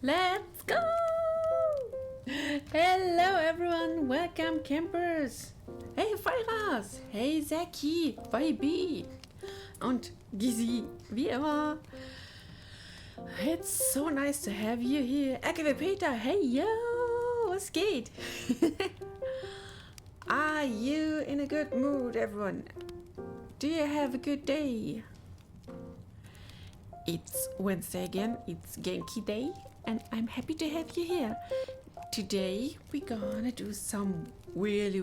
Let's go! Hello everyone, welcome campers! Hey Feiras, hey Zaki, Vibe und Gizi, wie immer. It's so nice to have you here. Ecke Peter, hey yo, was geht? Are you in a good mood, everyone? Do you have a good day? It's Wednesday again, it's Genki Day, and I'm happy to have you here. Today we're gonna do some really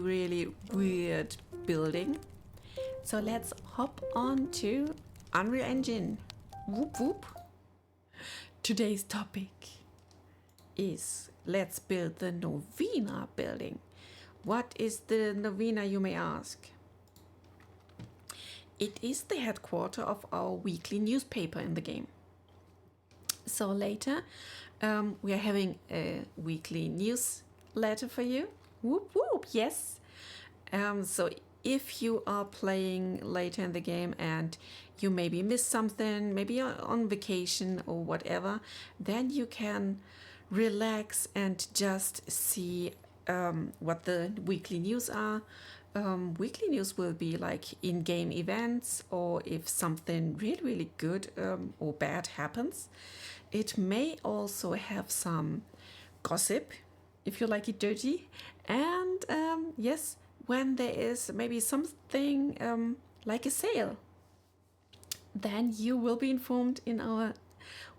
weird building. So let's hop on to Unreal Engine. Whoop whoop. Today's topic is let's build the Novina building. What is the Novina, you may ask? It is the headquarters of our weekly newspaper in the game. So later we are having a weekly newsletter for you. Whoop whoop, yes. So if you are playing later in the game and you maybe miss something, maybe you're on vacation or whatever, then you can relax and just see what the weekly news are. Weekly news will be like in-game events, or if something really good or bad happens. It may also have some gossip, if you like it dirty. And yes, when there is maybe something like a sale, then you will be informed in our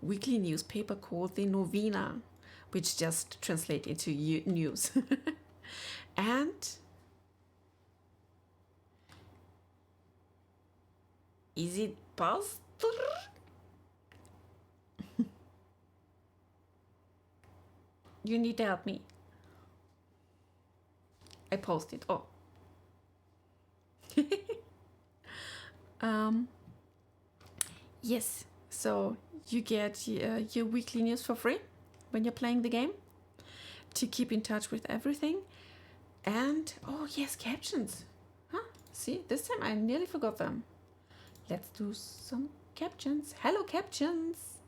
weekly newspaper called the Novina, which just translates into news. And is it pastor? You need to help me. I posted. Oh, um, yes, so you get your weekly news for free when you're playing the game to keep in touch with everything. And oh yes, captions. Huh? See, this time I nearly forgot them. Let's do some captions. Hello, captions.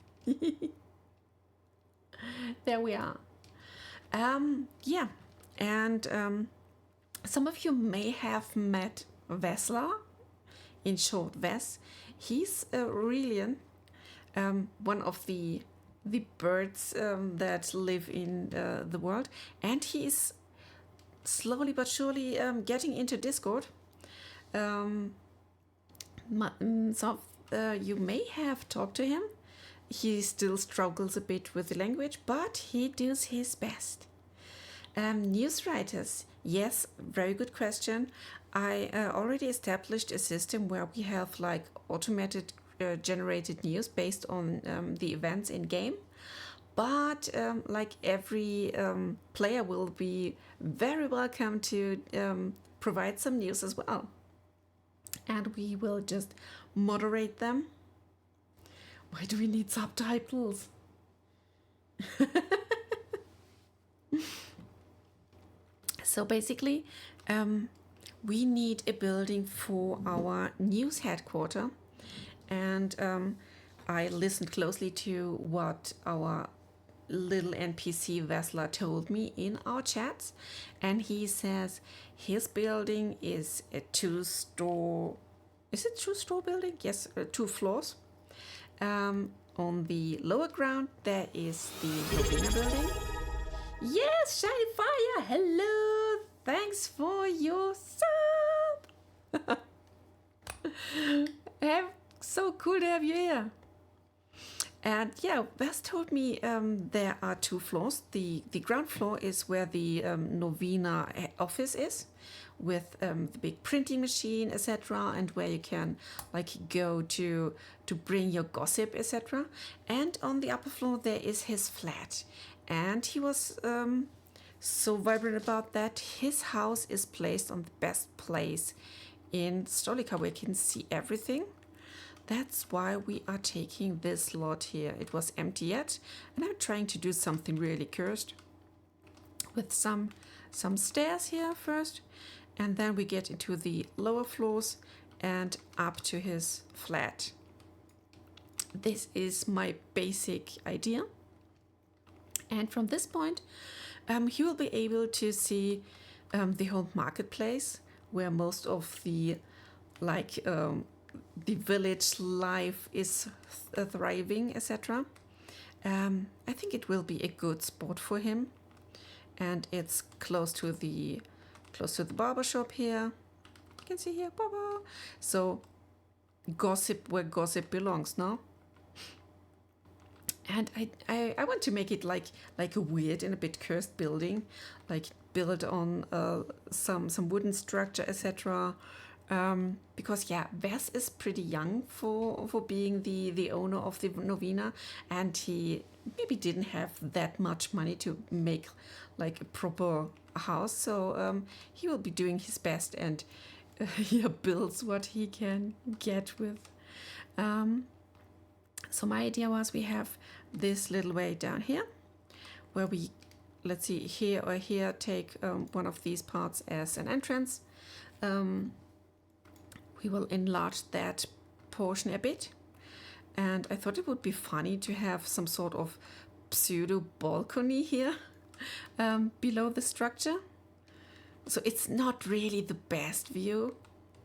There we are. Yeah, and some of you may have met Vesla, in short Ves. He's really one of the birds that live in the world, and he is slowly but surely getting into Discord. Some you may have talked to him. He still struggles a bit with the language, but he does his best. News writers. Yes, very good question. I already established a system where we have like automated generated news based on the events in game. But like every player will be very welcome to provide some news as well. And we will just moderate them. Why do we need subtitles? So basically, we need a building for our news headquarters. And I listened closely to what our little NPC Vesla told me in our chats. And he says his building is a 2-store. Is it 2-store building? Yes, 2 floors. On the lower ground, there is the Novina building. Yes, Shiny Fire, hello! Thanks for your sub! So cool to have you here. And yeah, Wes told me there are 2 floors. The ground floor is where the Novina office is, with the big printing machine, etc., and where you can like go to bring your gossip, etc. And on the upper floor there is his flat, and he was so vibrant about that. His house is placed on the best place in Stolika, where you can see everything. That's why we are taking this lot here. It was empty yet, and I'm trying to do something really cursed with some stairs here first, and then we get into the lower floors and up to his flat. This is my basic idea, and from this point he will be able to see the whole marketplace, where most of the the village life is thriving, etc. I think it will be a good spot for him, and it's close to the barber shop here. You can see here, barber. So gossip where gossip belongs, no? And I want to make it like a weird and a bit cursed building, like built on some wooden structure, etc. Because yeah, Wes is pretty young for being the owner of the Novina, and he maybe didn't have that much money to make like a proper house. So he will be doing his best, and he builds what he can get with. So my idea was, we have this little way down here where we, let's see, here or here, take one of these parts as an entrance. We will enlarge that portion a bit, and I thought it would be funny to have some sort of pseudo balcony here below the structure. So it's not really the best view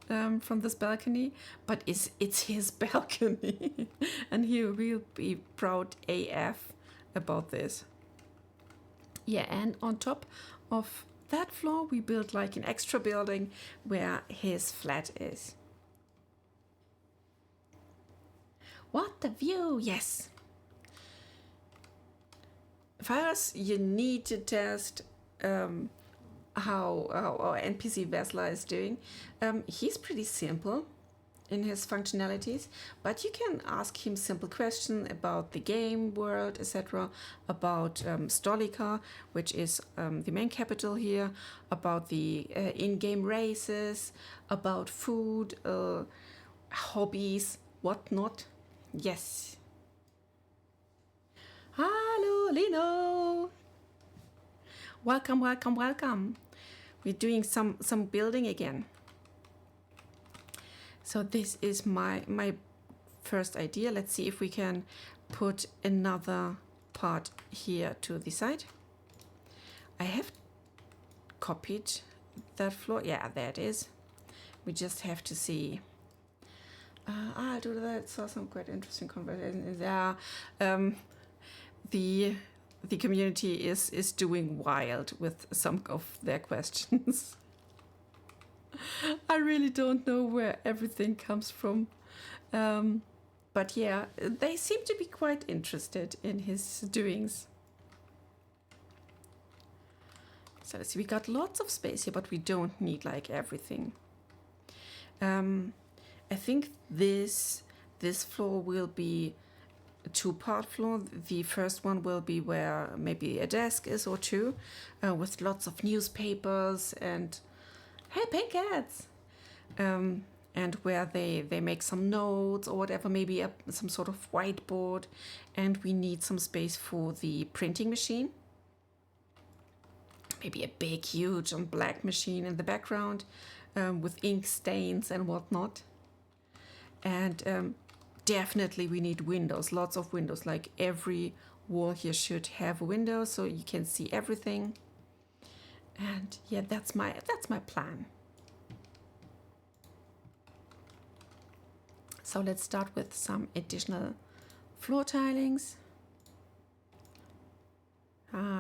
from this balcony, but it's his balcony and he will be proud AF about this. Yeah, and on top of that floor we built like an extra building where his flat is. What the view! Yes. First, you need to test how our NPC Vesla is doing. He's pretty simple. in his functionalities, but you can ask him simple questions about the game world, etc., about Stolica, which is the main capital here, about the in-game races, about food, hobbies, whatnot. Yes. Hello, Lino. Welcome, welcome, welcome. We're doing some building again. So this is my first idea. Let's see if we can put another part here to the side. I have copied that floor. Yeah, there it is. We just have to see. I'll do that. Saw some quite interesting conversations. Yeah, the community is doing wild with some of their questions. I really don't know where everything comes from. But yeah, they seem to be quite interested in his doings. So let's see, we got lots of space here, but we don't need like everything. I think this floor will be a two-part floor. The first one will be where maybe a desk is or two, with lots of newspapers and hey, pink cats! And where they make some notes or whatever, maybe some sort of whiteboard. And we need some space for the printing machine. Maybe a big, huge and black machine in the background, with ink stains and whatnot. And definitely we need windows, lots of windows. Like every wall here should have a window so you can see everything. And yeah, that's my plan. So let's start with some additional floor tilings.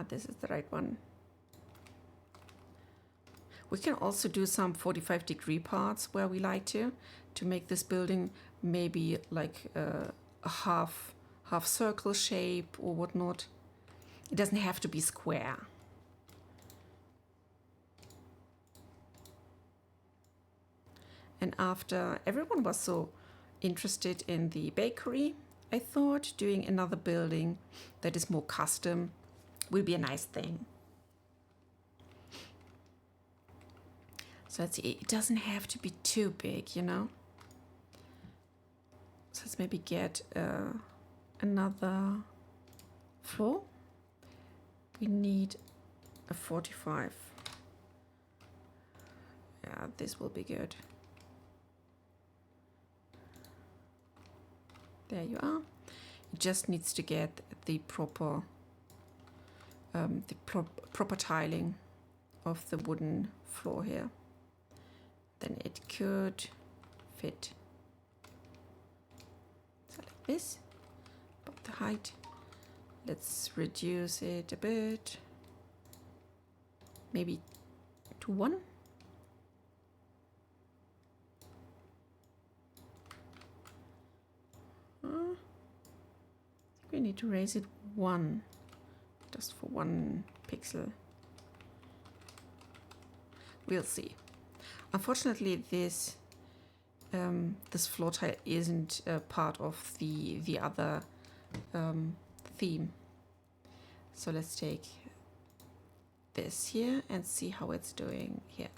This is the right one. We can also do some 45-degree parts where we like to make this building maybe like a half circle shape or whatnot. It doesn't have to be square. And after everyone was so interested in the bakery, I thought doing another building that is more custom will be a nice thing. So let's see, it doesn't have to be too big, you know. So let's maybe get another floor. We need a 45. Yeah, this will be good. There you are. It just needs to get the proper proper tiling of the wooden floor here. Then it could fit. So like this. But the height, let's reduce it a bit. Maybe to 1. I think we need to raise it 1, just for 1 pixel. We'll see. Unfortunately, this floor tile isn't part of the other theme. So let's take this here and see how it's doing here.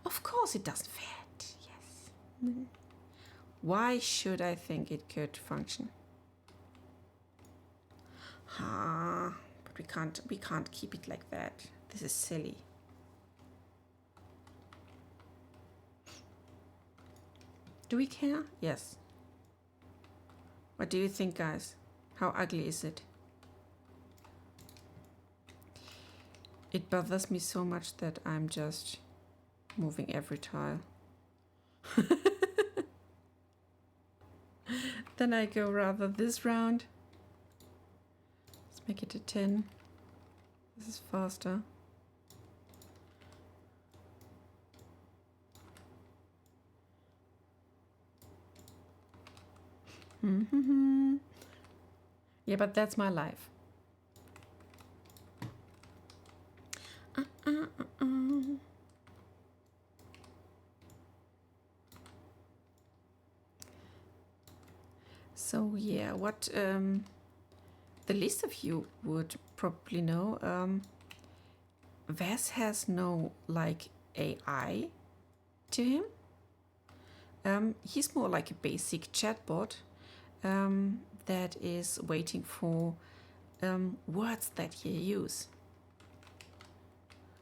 Of course it doesn't fit. Yes. Why should I think it could function? But we can't keep it like that. This is silly. Do we care? Yes. What do you think, guys? How ugly is it? It bothers me so much that I'm just moving every tile. Then I go rather this round. Let's make it a 10. This is faster. Yeah, but that's my life. So yeah, what the least of you would probably know, Ves has no like AI to him. He's more like a basic chatbot that is waiting for words that you use.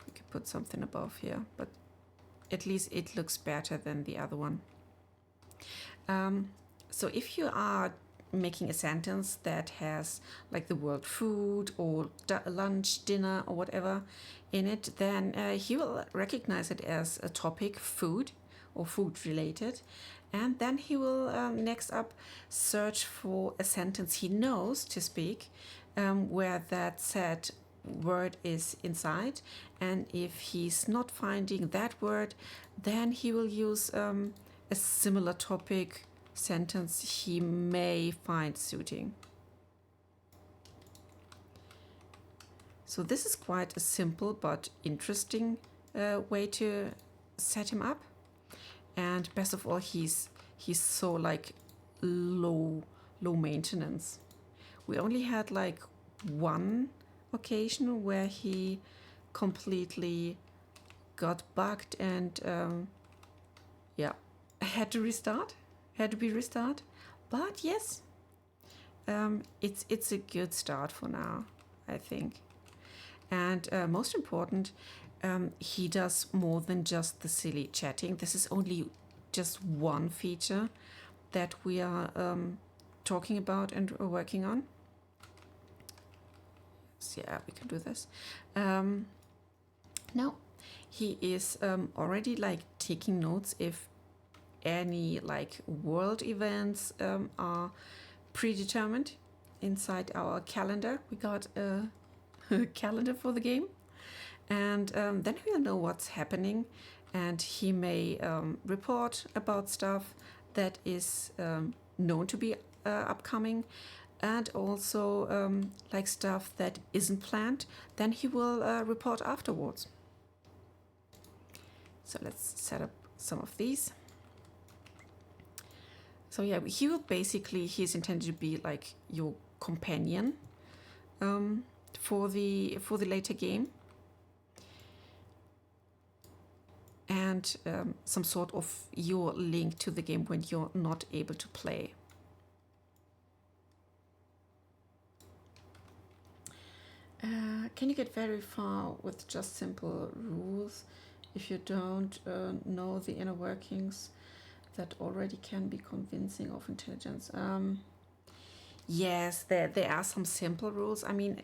We could put something above here, but at least it looks better than the other one. So if you are making a sentence that has like the word food or lunch, dinner, or whatever in it, then he will recognize it as a topic, food or food related. And then he will next up search for a sentence he knows to speak where that said word is inside. And if he's not finding that word, then he will use a similar topic sentence he may find suiting. So this is quite a simple but interesting way to set him up. And best of all, he's so like low maintenance. We only had like one occasion where he completely got bugged and had to be restart. But yes, it's a good start for now, I think. And most important, he does more than just the silly chatting. This is only just one feature that we are talking about and working on. So yeah, we can do this. Now, he is already like taking notes if any like world events are predetermined inside our calendar. We got a calendar for the game, and then he'll know what's happening, and he may report about stuff that is known to be upcoming, and also like stuff that isn't planned. Then he will report afterwards. So let's set up some of these. So yeah, he will basically, he's intended to be like your companion for the later game, and some sort of your link to the game when you're not able to play. Can you get very far with just simple rules if you don't know the inner workings that already can be convincing of intelligence? Yes, there are some simple rules. I mean,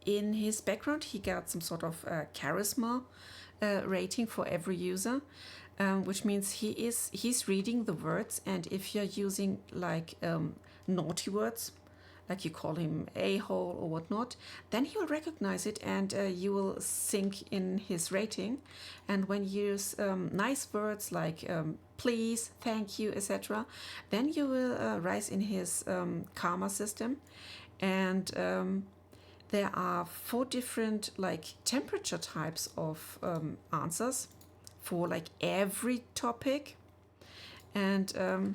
in his background, he got some sort of charisma rating for every user, which means he's reading the words, and if you're using like naughty words, like you call him a-hole or whatnot, then he will recognize it, and you will sink in his rating. And when you use nice words like please, thank you, etc., then you will rise in his karma system. And there are 4 different like temperature types of answers for like every topic, and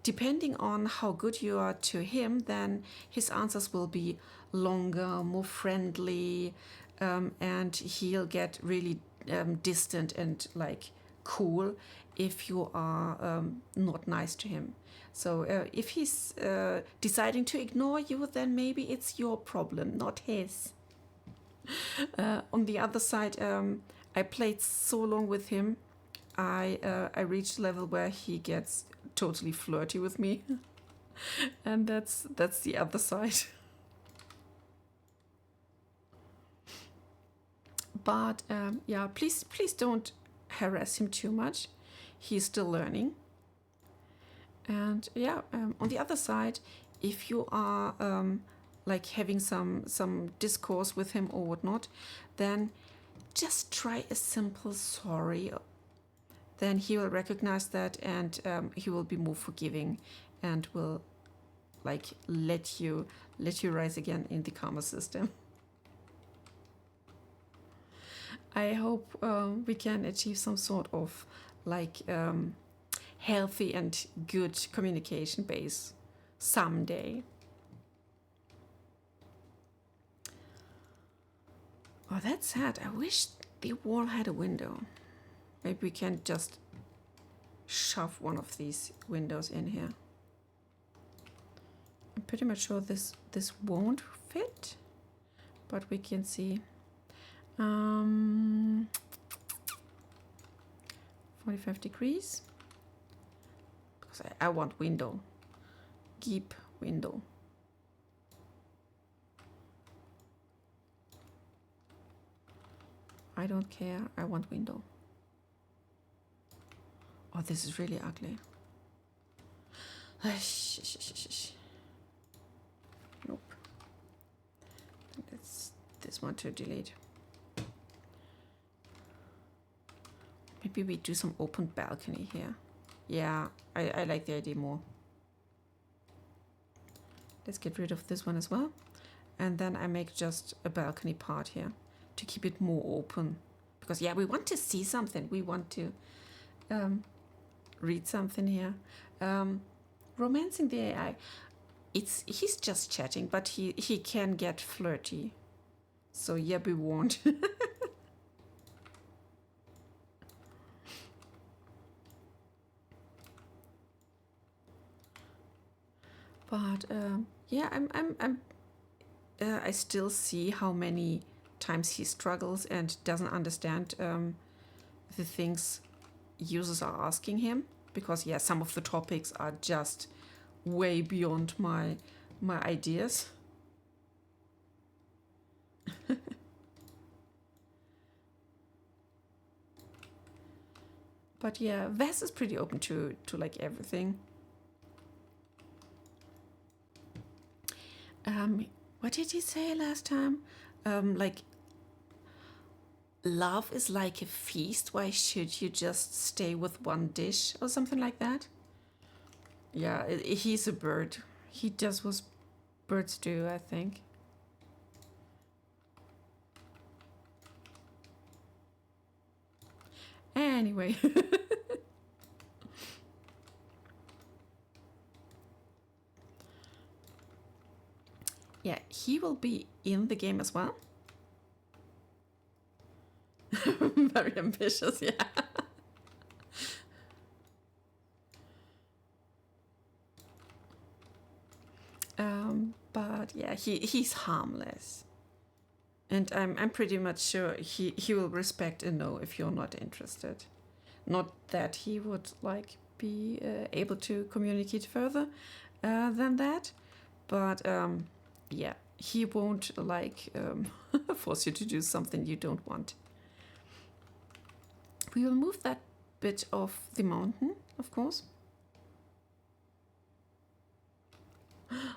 depending on how good you are to him, then his answers will be longer, more friendly, and he'll get really distant and like cool if you are not nice to him. So if he's deciding to ignore you, then maybe it's your problem, not his. On the other side, I played so long with him, I reached a level where he gets totally flirty with me, and that's the other side. But yeah, please don't harass him too much. He's still learning. And yeah, on the other side, if you are like having some discourse with him or whatnot, then just try a simple sorry. Then he will recognize that, and he will be more forgiving, and will like let you rise again in the karma system. I hope we can achieve some sort of like healthy and good communication base someday. Oh, that's sad. I wish the wall had a window. Maybe we can just shove one of these windows in here. I'm pretty much sure this won't fit, but we can see. 45 degrees. Because I want window. Keep window. I don't care. I want window. Oh, this is really ugly. Nope. That's this one to delete. Maybe we do some open balcony here. Yeah, I like the idea more. Let's get rid of this one as well. And then I make just a balcony part here to keep it more open. Because yeah, we want to see something. We want to read something here. Romancing the AI. He's just chatting, but he can get flirty. So yeah, be warned. But yeah, I still see how many times he struggles and doesn't understand the things users are asking him, because yeah, some of the topics are just way beyond my ideas. But yeah, Ves is pretty open to like everything. What did he say last time? Like, love is like a feast. Why should you just stay with one dish or something like that? Yeah, he's a bird. He does what birds do, I think. Anyway. Yeah, he will be in the game as well. Very ambitious, yeah. But yeah, he's harmless. And I'm pretty much sure he will respect a no if you're not interested. Not that he would like be able to communicate further than that, but yeah, he won't like force you to do something you don't want. We will move that bit of the mountain, of course.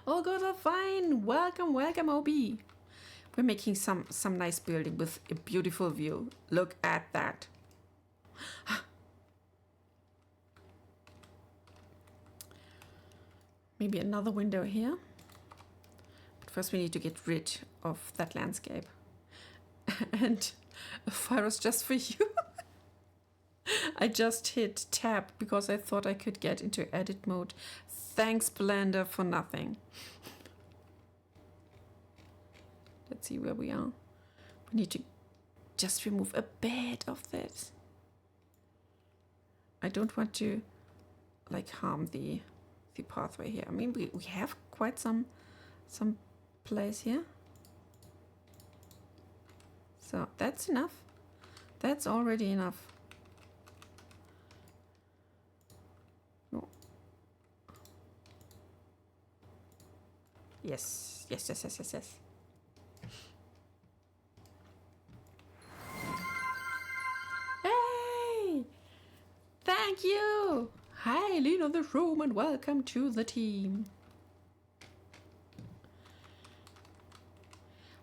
Oh, good, oh, fine. Welcome, welcome, OB. We're making some nice building with a beautiful view. Look at that. Maybe another window here. But first we need to get rid of that landscape. And a virus just for you. I just hit tab because I thought I could get into edit mode. Thanks, Blender, for nothing. Let's see where we are. We need to just remove a bit of this. I don't want to like harm the pathway here. I mean, we have quite some place here. So that's enough. That's already enough. No. Yes, yes, yes, yes, yes, yes. Hey! Thank you! Hi, lead of the room and welcome to the team.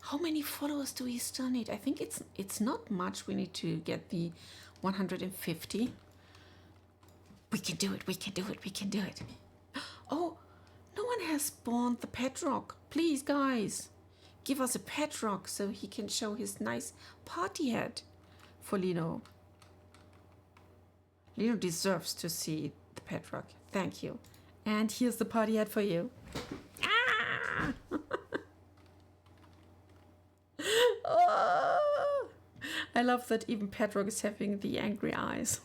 How many followers do we still need? I think it's not much. We need to get the 150. We can do it, we can do it, we can do it. Oh, no one has spawned the pet rock. Please, guys, give us a pet rock so he can show his nice party hat for Lino. Lino deserves to see the pet rock. Thank you. And here's the party hat for you. Ah! Oh! I love that even pet rock is having the angry eyes.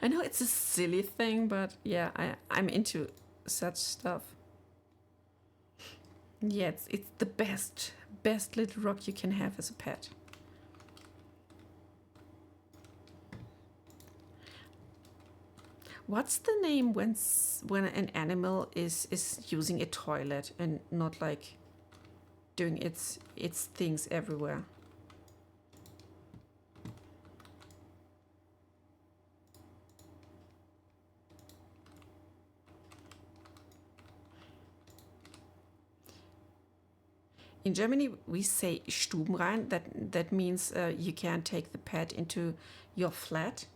I know it's a silly thing, but yeah, I'm into such stuff. Yeah, it's the best little rock you can have as a pet. What's the name when an animal is using a toilet and not like doing its things everywhere? In Germany, we say Stubenrein. That means you can take the pet into your flat.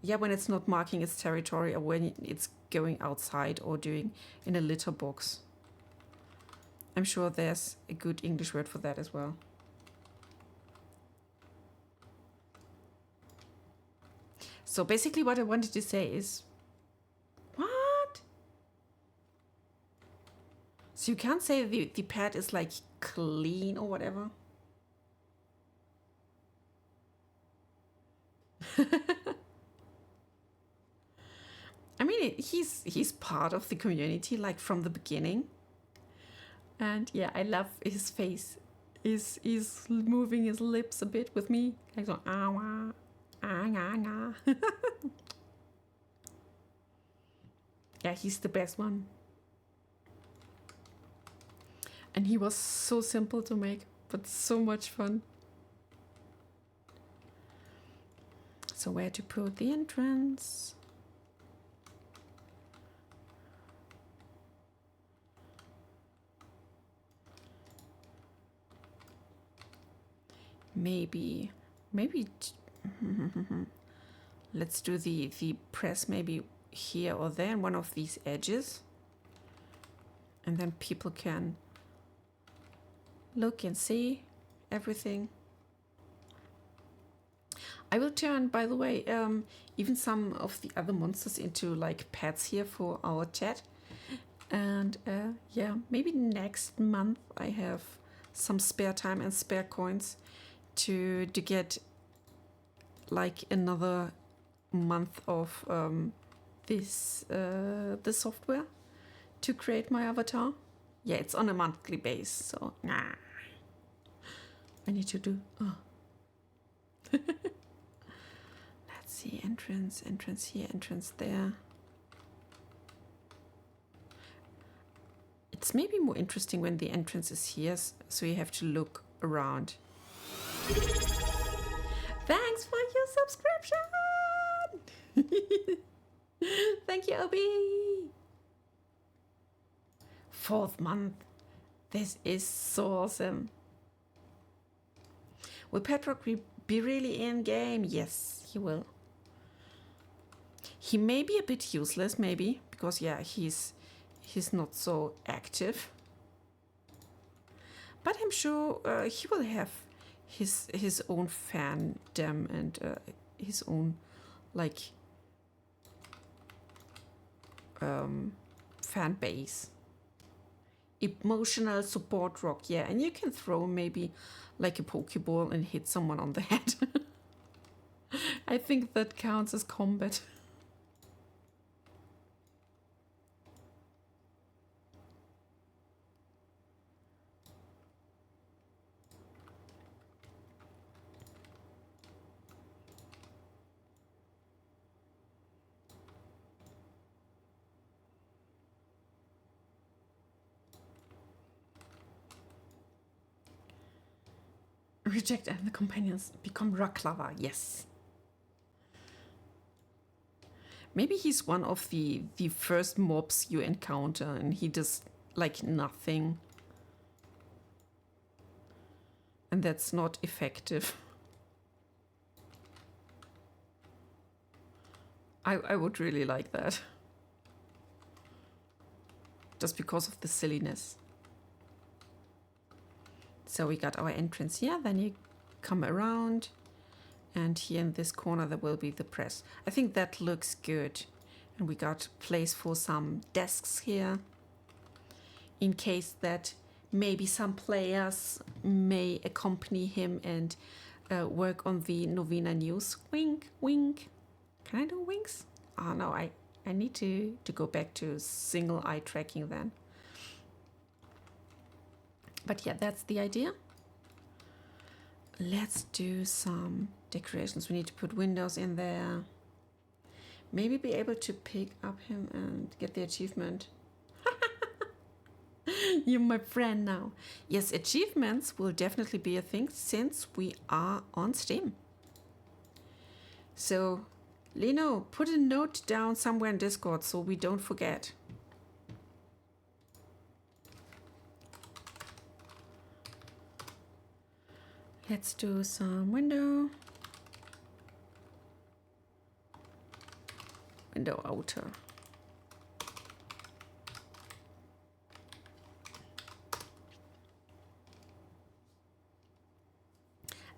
Yeah, when it's not marking its territory or when it's going outside or doing in a litter box. I'm sure there's a good English word for that as well. So basically what I wanted to say is, what? So you can't say the pet is like clean or whatever? I mean, he's part of the community, like from the beginning. And yeah, I love his face. He's moving his lips a bit with me. Like so, ah, ah, ah, ah. Yeah, he's the best one. And he was so simple to make, but so much fun. So where to put the entrance? Maybe let's do the press maybe here or there in one of these edges, and then people can look and see everything. I will turn, by the way, even some of the other monsters into like pets here for our chat. And yeah, maybe next month I have some spare time and spare coins to get like another month of the software to create my avatar. Yeah, it's on a monthly base, so I need to do. Oh. Let's see, entrance here, entrance there. It's maybe more interesting when the entrance is here, so you have to look around. Thanks for your subscription! Thank you, Obi! 4th month. This is so awesome. Will Petrock be really in game? Yes, he will. He may be a bit useless, maybe, because yeah, he's not so active. But I'm sure he will have his own fandom and his own like fan base. Emotional support rock, yeah, and you can throw maybe like a Pokeball and hit someone on the head. I think that counts as combat. Reject and the companions become rock lava. Yes. Maybe he's one of the first mobs you encounter and he does like nothing. And that's not effective. I would really like that. Just because of the silliness. So we got our entrance here, then you come around And here in this corner there will be the press. I think that looks good. And we got place for some desks here, in case that maybe some players may accompany him and work on the Novina news. Wink, wink. Can I do winks? Oh no, I need to go back to single eye tracking then. But yeah, that's the idea. Let's do some decorations. We need to put windows in there. Maybe be able to pick up him and get the achievement. You're my friend now. Yes, achievements will definitely be a thing since we are on Steam. So, Lino, put a note down somewhere in Discord so we don't forget. Let's do some window outer.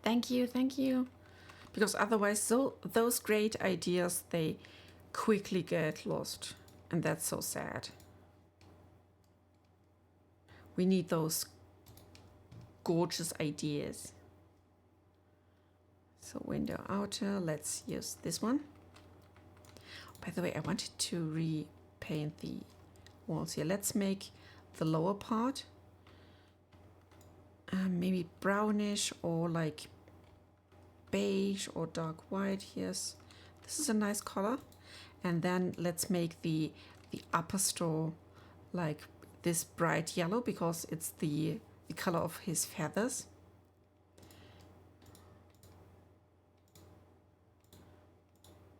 Thank you. Because otherwise those great ideas, they quickly get lost. And that's so sad. We need those gorgeous ideas. So window outer, let's use this one. By the way, I wanted to repaint the walls here. Let's make the lower part maybe brownish or like beige or dark white. Yes, this is a nice color. And then let's make the upper store like this bright yellow because it's the color of his feathers.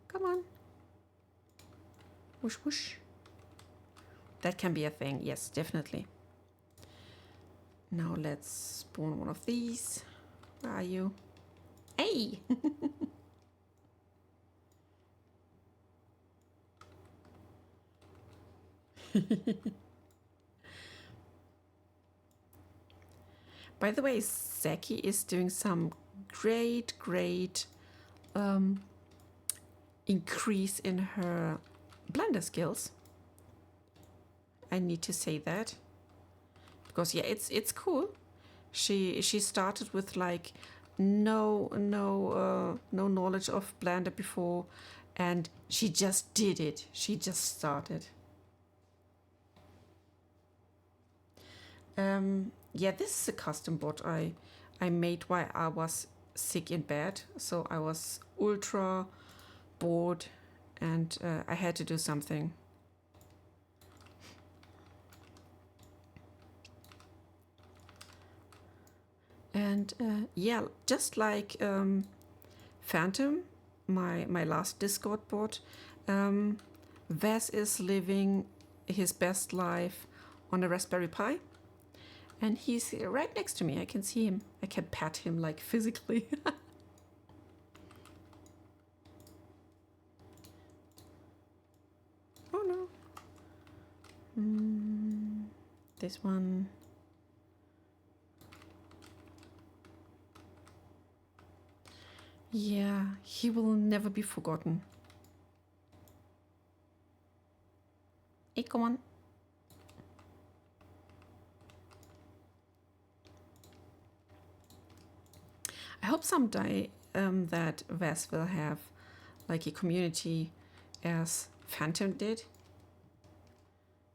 Come on. Whoosh, whoosh. That can be a thing. Yes, definitely. Now let's spawn one of these. Where are you? Hey! By the way, Zaki is doing some great increase in her Blender skills. I need to say that because yeah, it's cool. She started with like no knowledge of Blender before, and she just did it. She just started. Yeah, this is a custom board I made while I was sick in bed. So I was ultra bored and I had to do something. And yeah, just like Phantom, my last Discord bot, Ves is living his best life on a Raspberry Pi. And he's right next to me. I can see him. I can pat him like physically. Oh no. This one. Yeah, he will never be forgotten. Hey, come on. I hope someday that Ves will have like a community as Phantom did.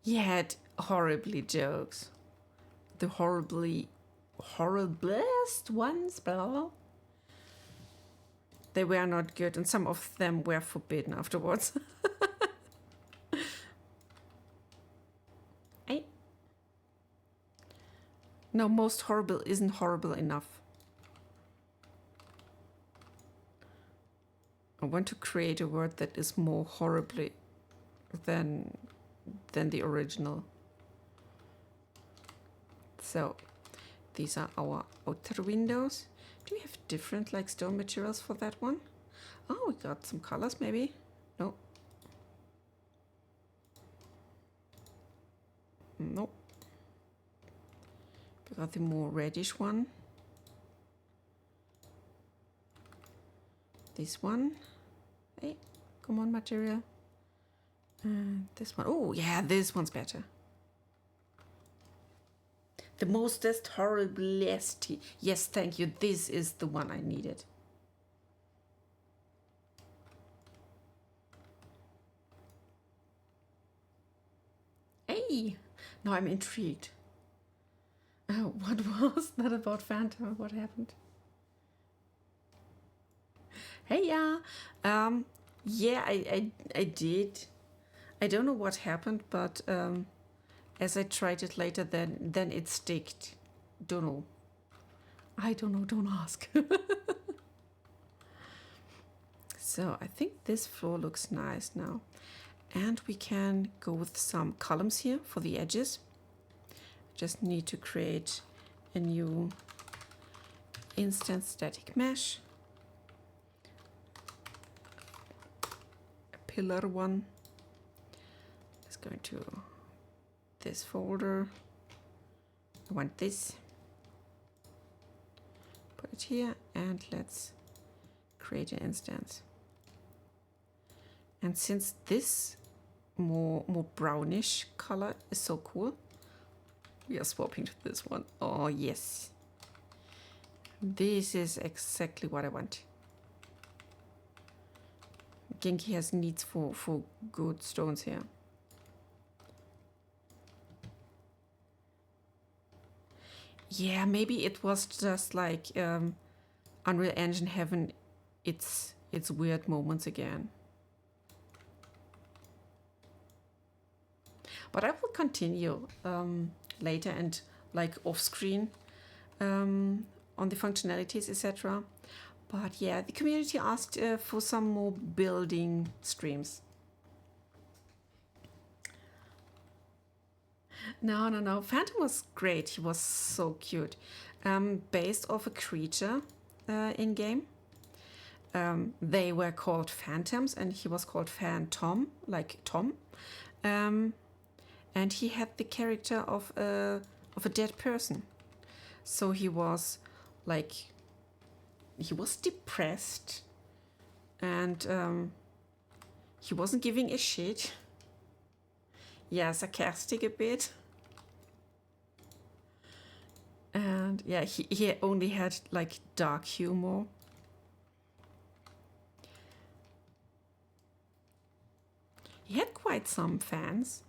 He had horribly jokes. The horriblest ones, blah, blah. They were not good, and some of them were forbidden afterwards. Hey. No, most horrible isn't horrible enough. I want to create a word that is more horribly than the original. So these are our outer windows. Do we have different like stone materials for that one? Oh, we got some colors maybe. No. No. We got the more reddish one. this one. Hey, come on, material. And this one. Oh, yeah, this one's better. The most horriblest. Yes, thank you. This is the one I needed. Hey, now I'm intrigued. What was that about Phantom? What happened? Hey, yeah. Yeah, I did. I don't know what happened, but as I tried it later, then it sticked. Don't know. I don't know. Don't ask. So I think this floor looks nice now. And we can go with some columns here for the edges. Just need to create a new instance static mesh. A pillar one. Let's go into this folder. I want this. Put it here and let's create an instance. And since this more brownish color is so cool, we are swapping to this one. Oh yes, this is exactly what I want. Genki has needs for good stones here. Yeah, maybe it was just like Unreal Engine having its weird moments again. But I will continue later and like off screen on the functionalities, etc. But yeah, the community asked for some more building streams. No. Phantom was great. He was so cute. Based off a creature in game. They were called phantoms, and he was called Phantom, like Tom. And he had the character of a dead person. So he was like, he was depressed, and he wasn't giving a shit. Yeah, sarcastic a bit. And yeah, he only had like dark humor. He had quite some fans.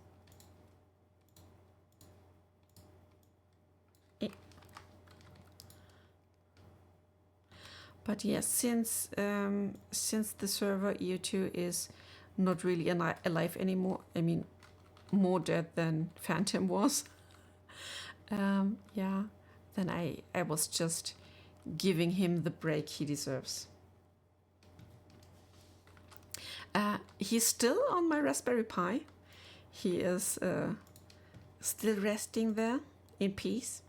But yes, since the server EU2 is not really alive anymore, I mean, more dead than Phantom was. Yeah, then I was just giving him the break he deserves. He's still on my Raspberry Pi. He is still resting there in peace.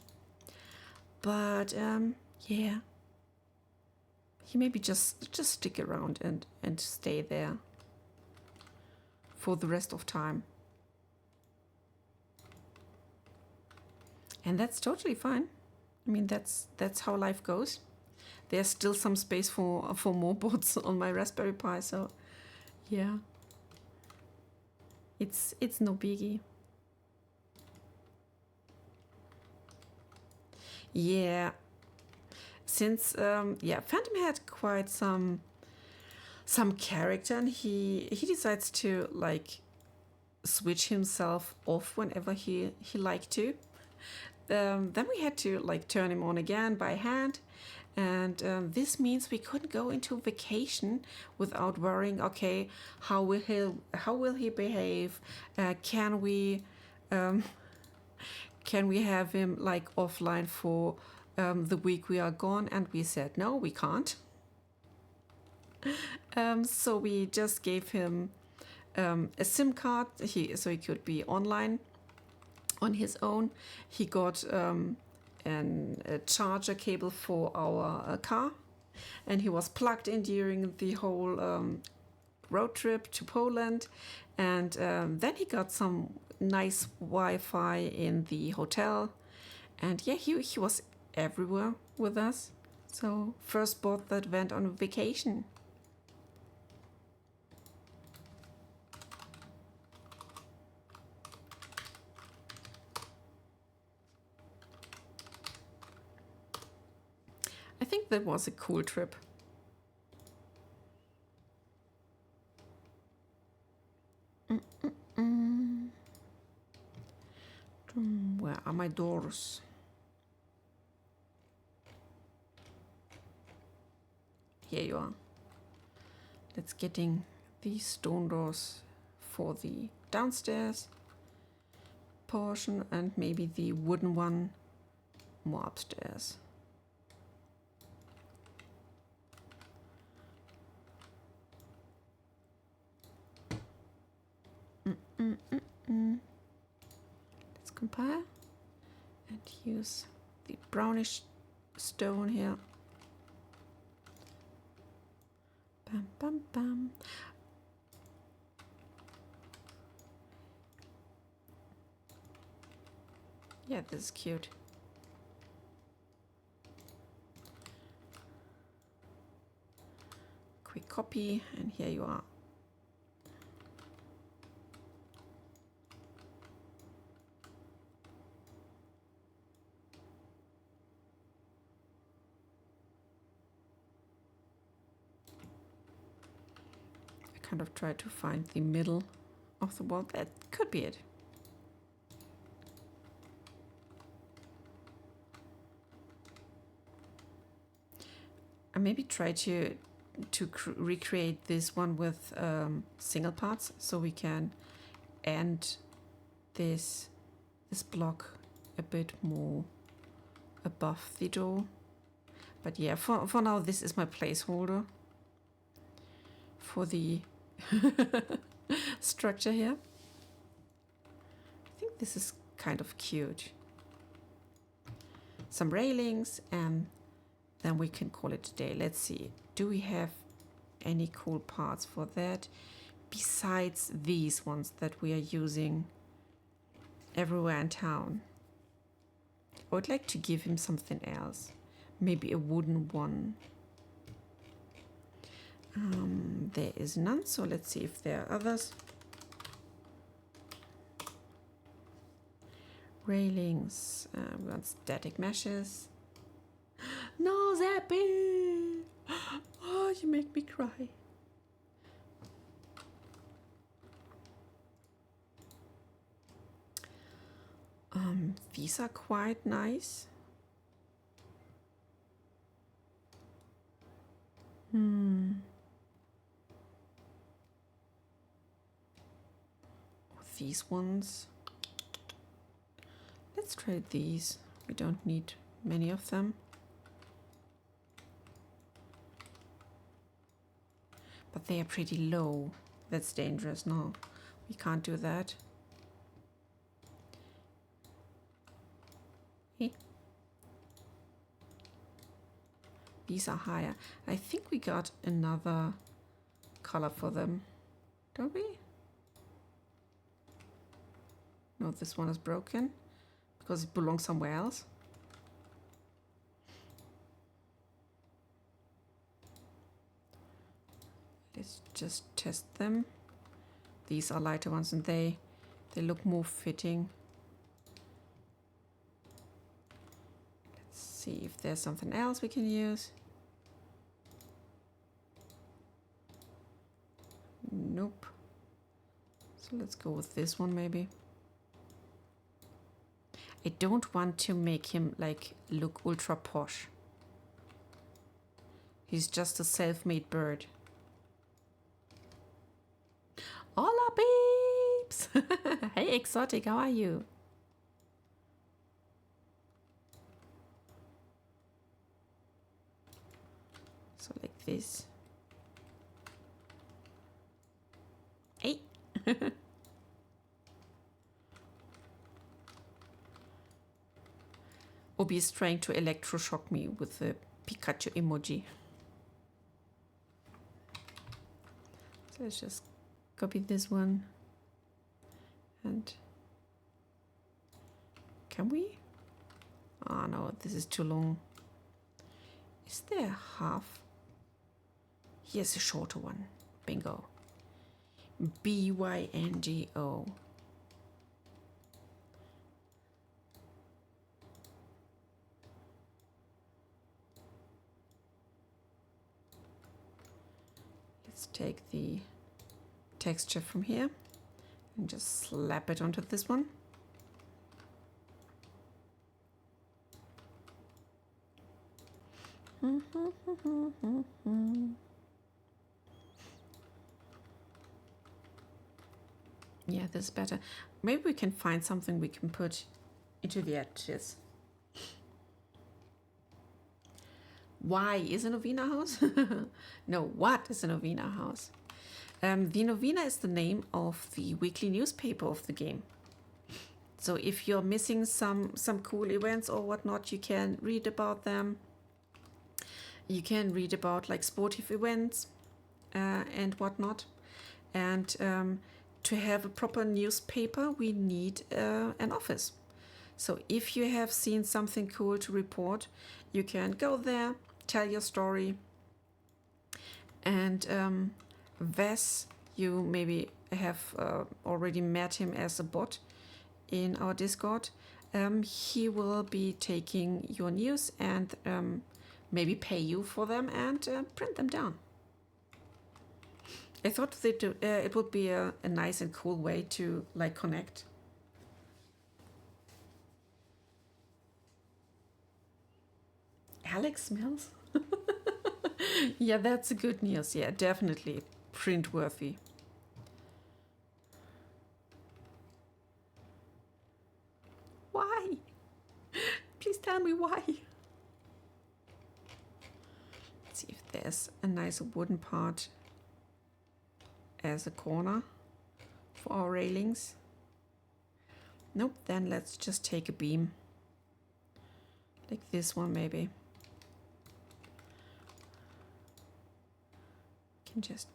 But yeah, he maybe just stick around and stay there for the rest of time. And that's totally fine. I mean, that's how life goes. There's still some space for more bots on my Raspberry Pi, so yeah, it's no biggie. Yeah, since Phantom had quite some character, and he decides to like switch himself off whenever he liked to. Then we had to like turn him on again by hand, and this means we couldn't go into vacation without worrying. Okay, how will he behave? Can we have him like offline for the week we are gone? And we said no, we can't. So we just gave him a SIM card so he could be online on his own. He got a charger cable for our car, and he was plugged in during the whole road trip to Poland. And then he got some nice Wi-Fi in the hotel, and yeah, he was everywhere with us. So first bot that went on vacation. That was a cool trip. Where are my doors? Here you are. Let's getting these stone doors for the downstairs portion and maybe the wooden one more upstairs. Let's compare and use the brownish stone here. Bam, bam, bam. Yeah, this is cute. Quick copy, and here you are. I kind of try to find the middle of the wall. That could be it. I maybe try to recreate this one with single parts, so we can end this block a bit more above the door. But yeah, for now this is my placeholder for the structure here. I think this is kind of cute. Some railings, and then we can call it a day. Let's see, do we have any cool parts for that besides these ones that we are using everywhere in town? I would like to give him something else, maybe a wooden one. There is none, so let's see if there are others. Railings, we want static meshes. No, Zappy! Oh, you make me cry. These are quite nice. These ones. Let's try these. We don't need many of them. But they are pretty low. That's dangerous. No, we can't do that. Hey. These are higher. I think we got another color for them, don't we? No, this one is broken because it belongs somewhere else. Let's just test them. These are lighter ones and they look more fitting. Let's see if there's something else we can use. Nope. So let's go with this one maybe. I don't want to make him like look ultra posh. He's just a self-made bird. Hola peeps! Hey Exotic, how are you? So like this. Hey! Obi is trying to electroshock me with the Pikachu emoji. So let's just copy this one. And can we? Oh no, this is too long. Is there half? Here's a shorter one. Bingo. BYNGO. Let's take the texture from here and just slap it onto this one. Yeah, this is better. Maybe we can find something we can put into the edges. Why is a Novina house? No, what is a Novina house? The Novina is the name of the weekly newspaper of the game. So if you're missing some cool events or whatnot, you can read about them. You can read about like sportive events and whatnot. And to have a proper newspaper, we need an office. So if you have seen something cool to report, you can go there, tell your story. And Ves, you maybe have already met him as a bot in our Discord. He will be taking your news and maybe pay you for them and print them down. I thought that it would be a nice and cool way to like connect. Alex smells. Yeah, that's a good news. Yeah, definitely print worthy. Why? Please tell me why. Let's see if there's a nice wooden part as a corner for our railings. Nope, then let's just take a beam. Like this one maybe. Can just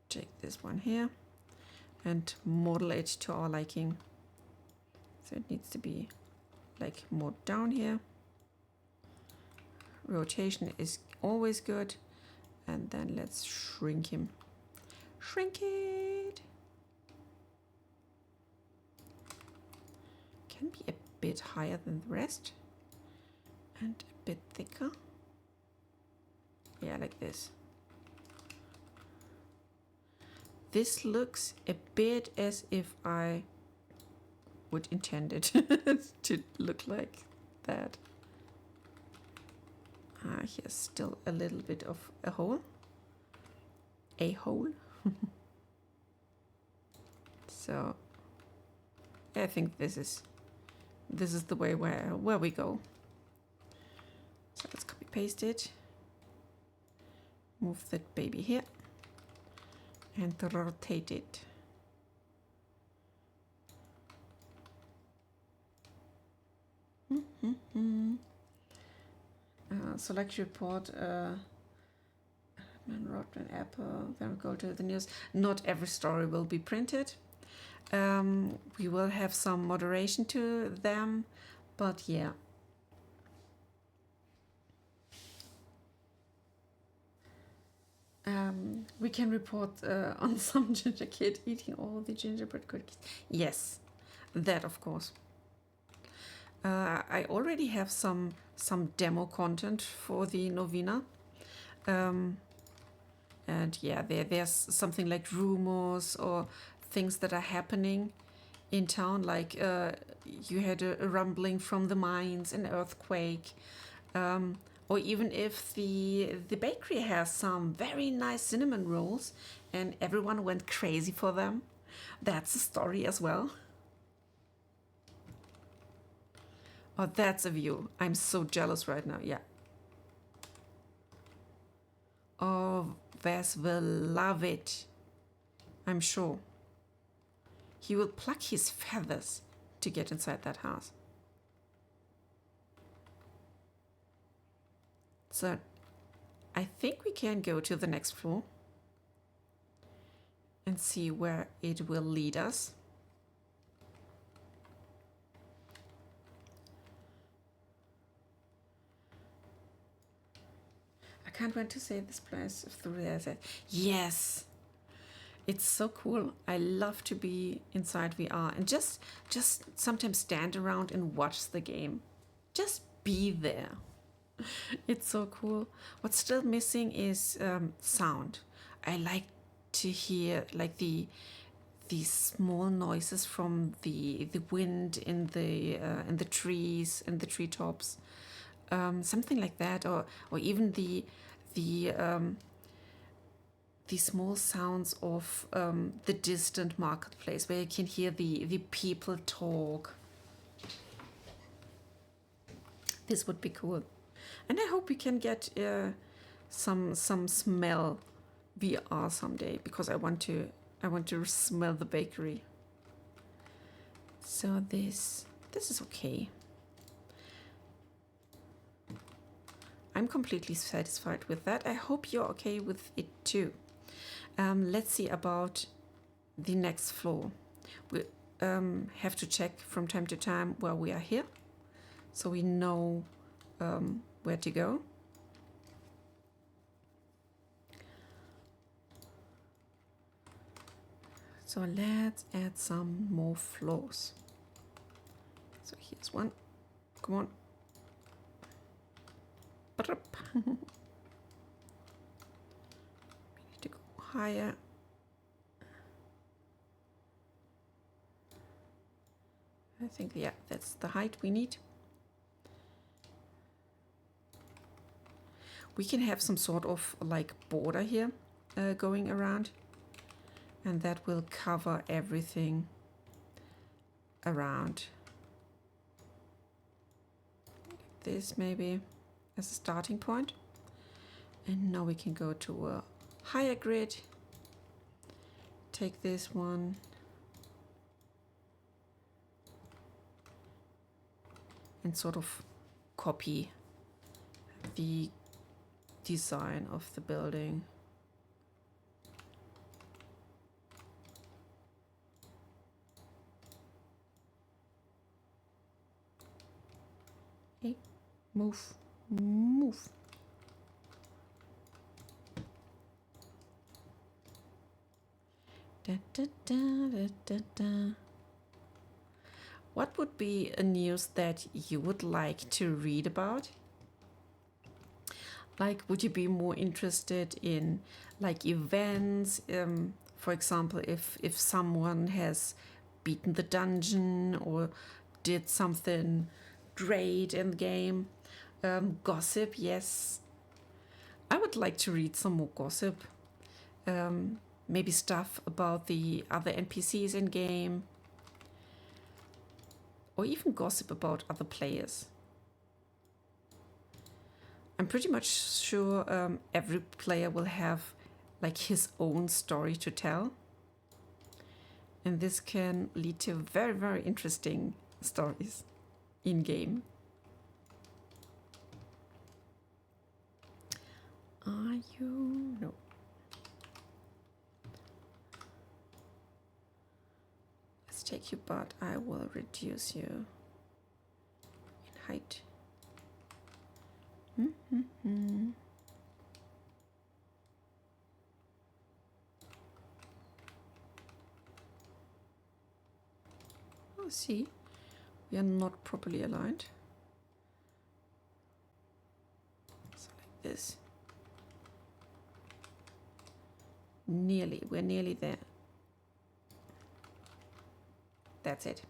take this one here and model it to our liking. So it needs to be like more down here. Rotation is always good. And then let's shrink him. Shrink it. Can be a bit higher than the rest. And a bit thicker. Yeah, like this. This looks a bit as if I would intend it to look like that. Here's still a little bit of a hole. A hole. So I think this is the way where we go. So let's copy paste it. Move that baby here. And rotate it. Select report. Wrote an app. Then we go to the news. Not every story will be printed. We will have some moderation to them, but yeah. We can report on some ginger kid eating all the gingerbread cookies. Yes, that of course. I already have some demo content for the Novina. And yeah, there's something like rumors or things that are happening in town, like you had a rumbling from the mines, an earthquake, or even if the bakery has some very nice cinnamon rolls and everyone went crazy for them. That's a story as well. Oh, that's a view. I'm so jealous right now. Yeah. Oh, Ves will love it. I'm sure. He will pluck his feathers to get inside that house. So I think we can go to the next floor and see where it will lead us. I can't wait to say this place through there. Yes, it's so cool. I love to be inside VR and just sometimes stand around and watch the game. Just be there. It's so cool. What's still missing is sound. I like to hear like these small noises from the wind in the trees and the treetops, something like that, or even the small sounds of the distant marketplace where you can hear the people talk. This would be cool, and I hope we can get some smell VR someday, because I want to smell the bakery. So this is okay. I'm completely satisfied with that. I hope you're okay with it too. Let's see about the next floor. We have to check from time to time where we are here, so we know where to go. So let's add some more floors. So here's one. Come on. We need to go higher. I think, yeah, that's the height we need. We can have some sort of like border here going around, and that will cover everything around. This maybe as a starting point. And now we can go to a higher grid. Take this one. And sort of copy the design of the building. Okay, move. Da, da, da, da, da, da. What would be a news that you would like to read about? Like, would you be more interested in like events? For example, if someone has beaten the dungeon or did something great in the game. Gossip, yes. I would like to read some more gossip. Maybe stuff about the other NPCs in game. Or even gossip about other players. I'm pretty much sure every player will have like his own story to tell. And this can lead to very, very interesting stories in game. Are you? No. Let's take you, but I will reduce you in height. Oh, see, we are not properly aligned. So like this. We're nearly there. That's it.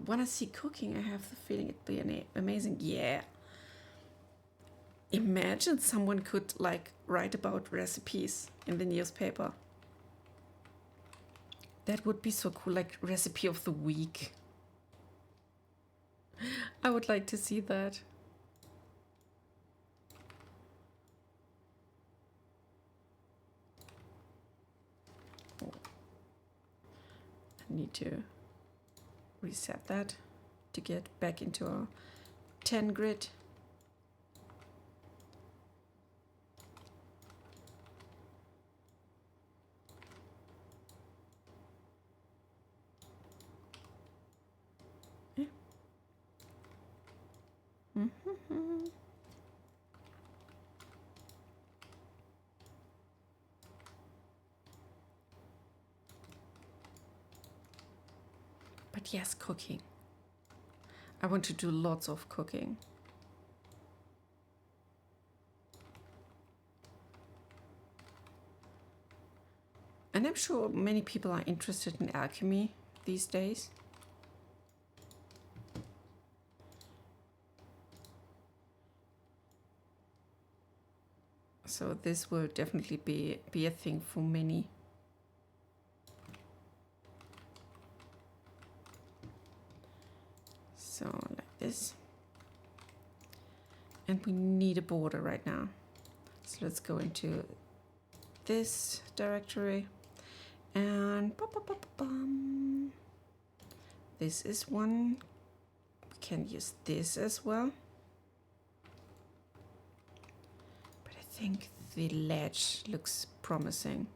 Wanna see cooking? I have the feeling it'd be amazing. Yeah. Imagine someone could like write about recipes in the newspaper. That would be so cool, like recipe of the week. I would like to see that. Oh. I need to reset that to get back into our 10 grid. Yeah. But yes, cooking. I want to do lots of cooking. And I'm sure many people are interested in alchemy these days. So this will definitely be a thing for many. So like this. And we need a border right now. So let's go into this directory and this is one. We can use this as well. But I think the ledge looks promising.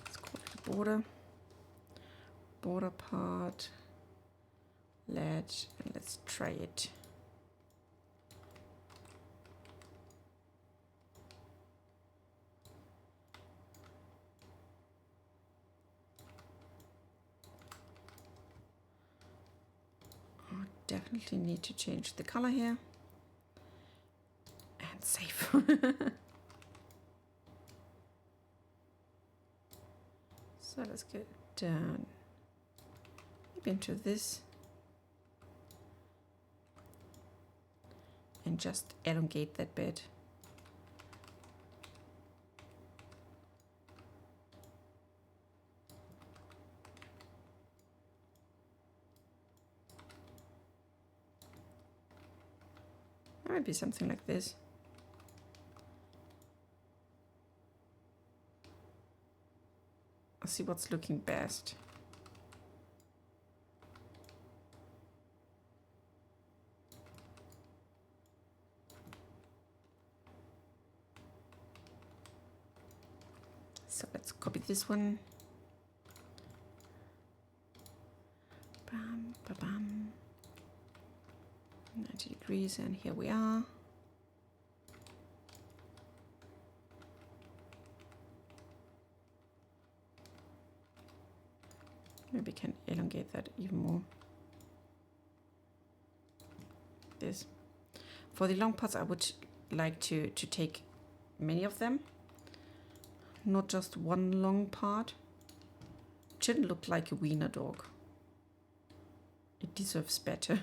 Let's call it a border. Border part. Ledge, and let's try it. Oh, definitely need to change the color here. And save. So let's get down maybe into this. And just elongate that bit. There might be something like this. I'll see what's looking best. So let's copy this one. Bam, ba, bam. 90 degrees, and here we are. Maybe we can elongate that even more. This. For the long parts, I would like to take many of them. Not just one long part. It shouldn't look like a wiener dog. It deserves better.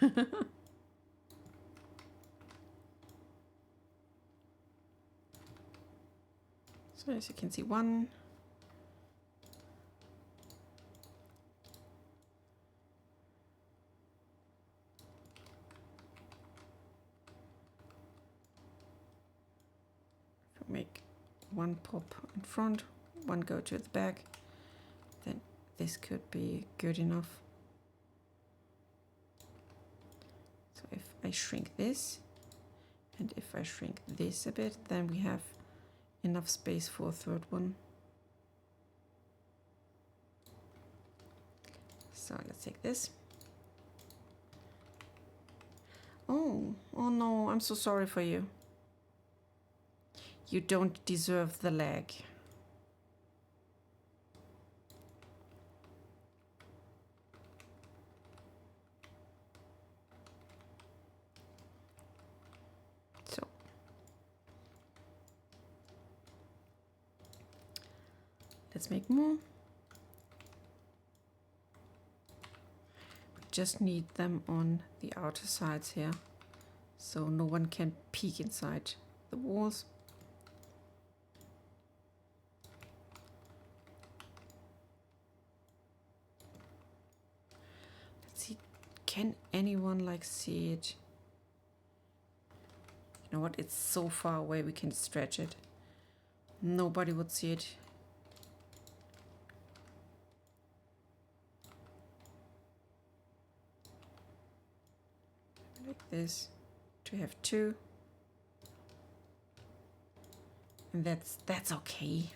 So as you can see, one. Make one pop in front, one go to the back, then this could be good enough. So if I shrink this, and if I shrink this a bit, then we have enough space for a third one. So let's take this. Oh no, I'm so sorry for you. You don't deserve the leg. So let's make more. We just need them on the outer sides here, so no one can peek inside the walls. Can anyone like see it? You know what? It's so far away we can stretch it. Nobody would see it. Like this. To have two. And that's okay.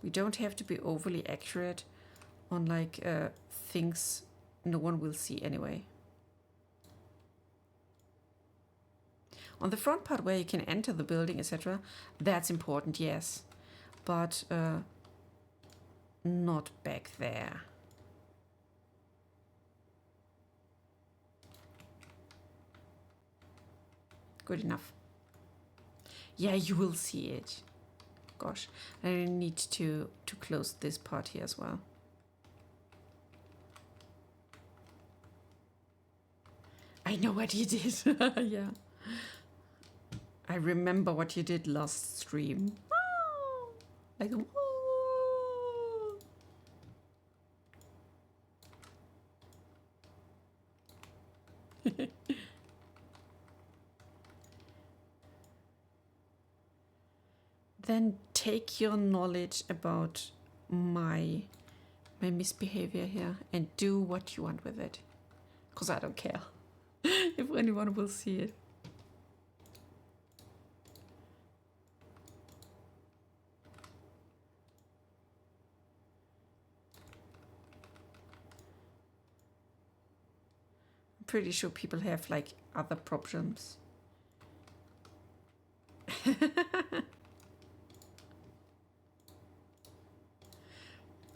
We don't have to be overly accurate on like things no one will see anyway. On the front part where you can enter the building, etc., that's important, yes, but not back there. good enough. Yeah, you will see it. Gosh, I need to close this part here as well. I know what you did. Yeah. I remember what you did last stream. Like, then take your knowledge about my misbehavior here and do what you want with it. Because I don't care if anyone will see it. I'm pretty sure people have like other problems.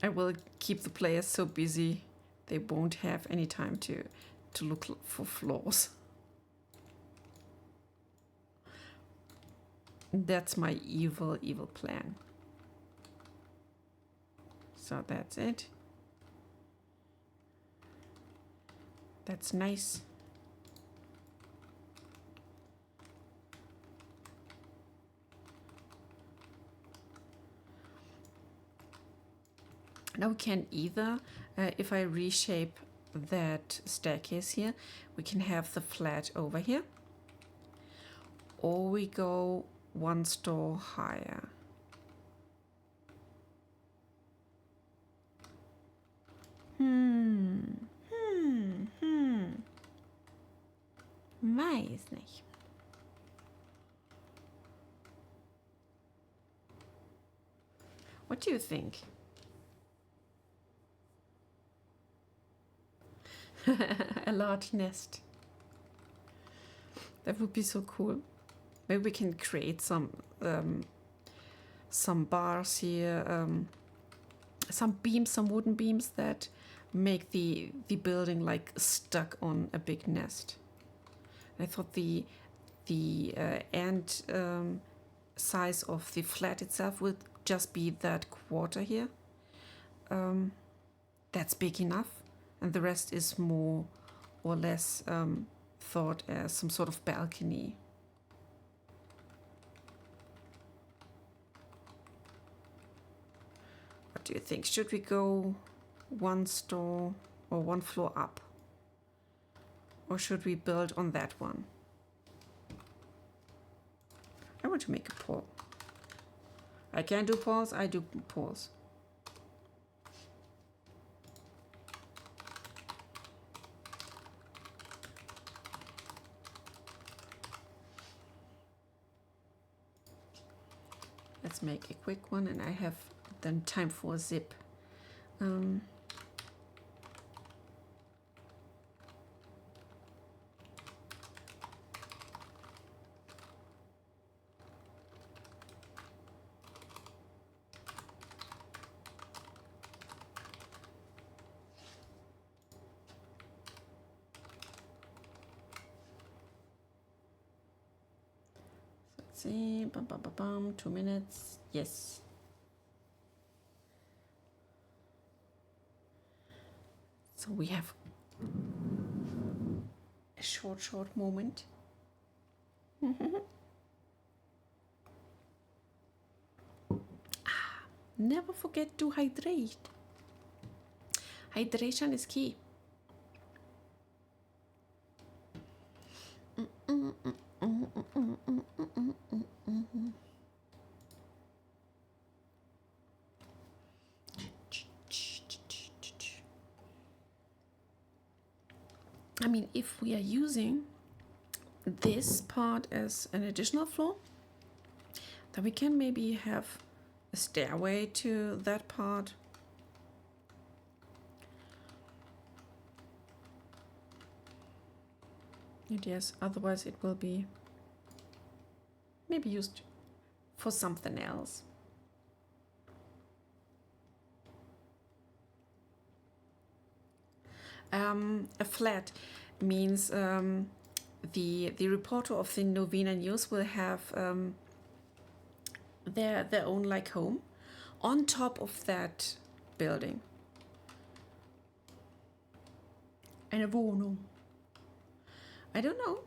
I will keep the players so busy they won't have any time to look for flaws. That's my evil plan. So that's it. That's nice. Now we can either, if I reshape that staircase here, we can have the flat over here, or we go one store higher. Weiß nicht. What do you think? A large nest. That would be so cool. Maybe we can create some bars here, some beams, some wooden beams that make the building like stuck on a big nest. I thought the end size of the flat itself would just be that quarter here. That's big enough, and the rest is more or less thought as some sort of balcony. What do you think? Should we go one store or one floor up? Or should we build on that one? I want to make a pole. I can do poles, I do poles. Let's make a quick one, and I have then time for a zip. See, 2 minutes. Yes. So we have a short moment. Never forget to hydrate. Hydration is key. I mean, if we are using this part as an additional floor, then we can maybe have a stairway to that part. And yes, otherwise it will be maybe used for something else. A flat means the reporter of the Novina news will have their own like home on top of that building. Eine Wohnung. I don't know.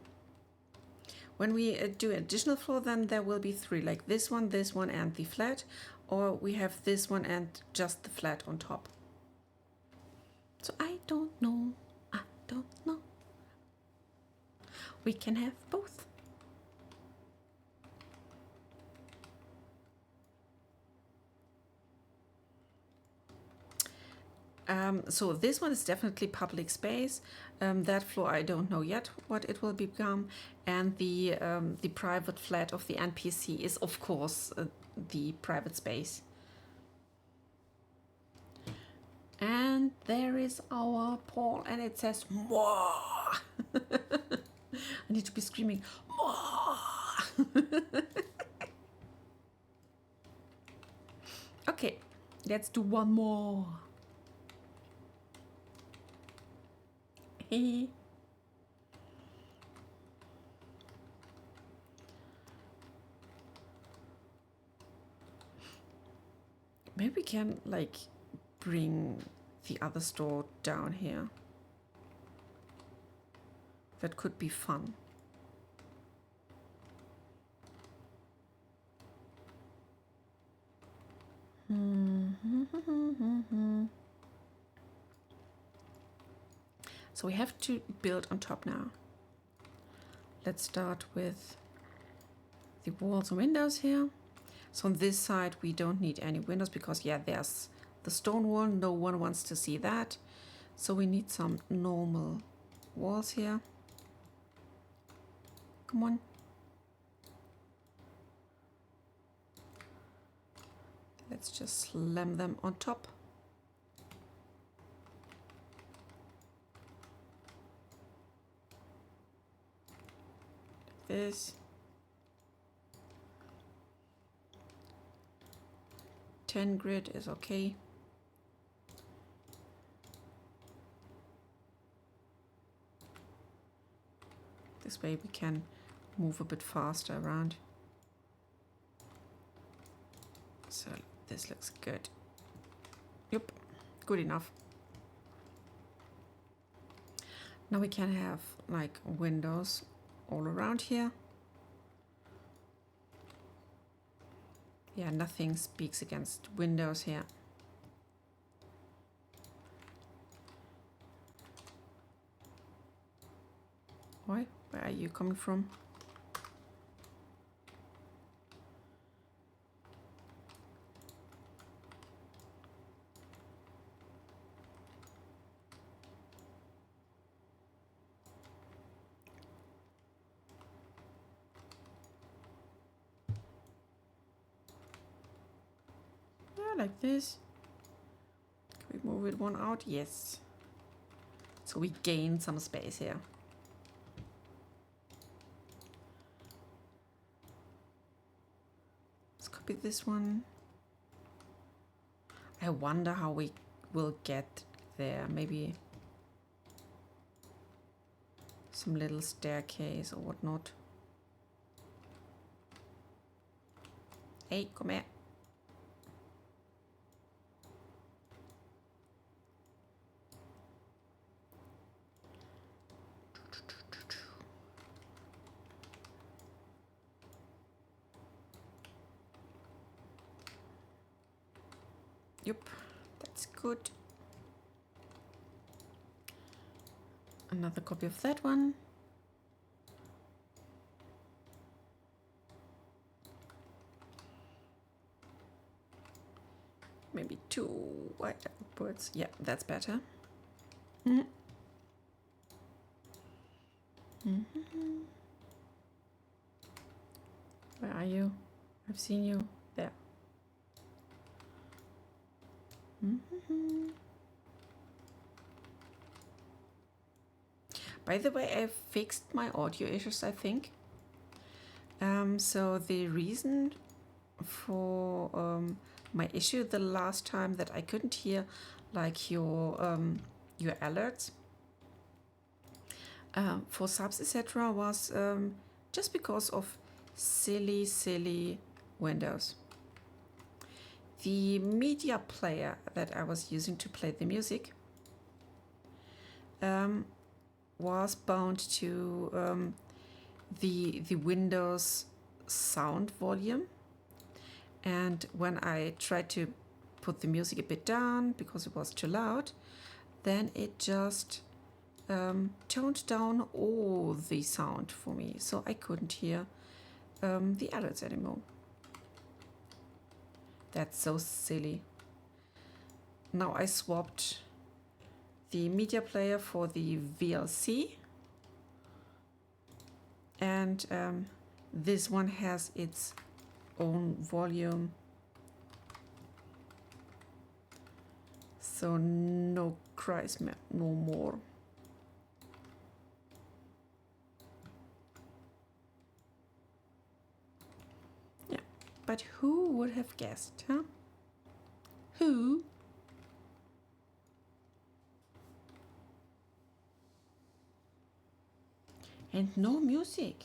When we do additional floor, then there will be 3, like this one, and the flat, or we have this one and just the flat on top. So I don't know. I don't know. We can have both. So this one is definitely public space. That floor I don't know yet what it will become, and the private flat of the NPC is of course the private space. And there is our Paul, and it says "Mwah." I need to be screaming "Mwah." Okay, let's do one more. Maybe we can like bring the other store down here. That could be fun. So we have to build on top now. Let's start with the walls and windows here. So on this side we don't need any windows because yeah, there's the stone wall. No one wants to see that. So we need some normal walls here. Come on. Let's just slam them on top. Like this. 10 grid is okay. This way we can move a bit faster around. So this looks good. Yep, good enough. Now we can have like windows all around here. Yeah, nothing speaks against windows here. Why? Where are you coming from? Like this. Can we move it one out? Yes. So we gain some space here. Let's copy this one. I wonder how we will get there. Maybe some little staircase or whatnot. Hey, come here. Yep, that's good. Another copy of that one. Maybe 2 white outputs. Yeah, that's better. Mm-hmm. Mm-hmm. Where are you? I've seen you there. Mm-hmm. By the way, I fixed my audio issues, I think. So the reason for my issue the last time that I couldn't hear like your alerts, for subs, etc., was just because of silly windows. The media player that I was using to play the music was bound to the Windows sound volume, and when I tried to put the music a bit down because it was too loud, then it just toned down all the sound for me, so I couldn't hear the adults anymore. That's so silly. Now I swapped the media player for the VLC, and this one has its own volume, so no cries no more. Yeah, but who would have guessed, huh? Who? And no music.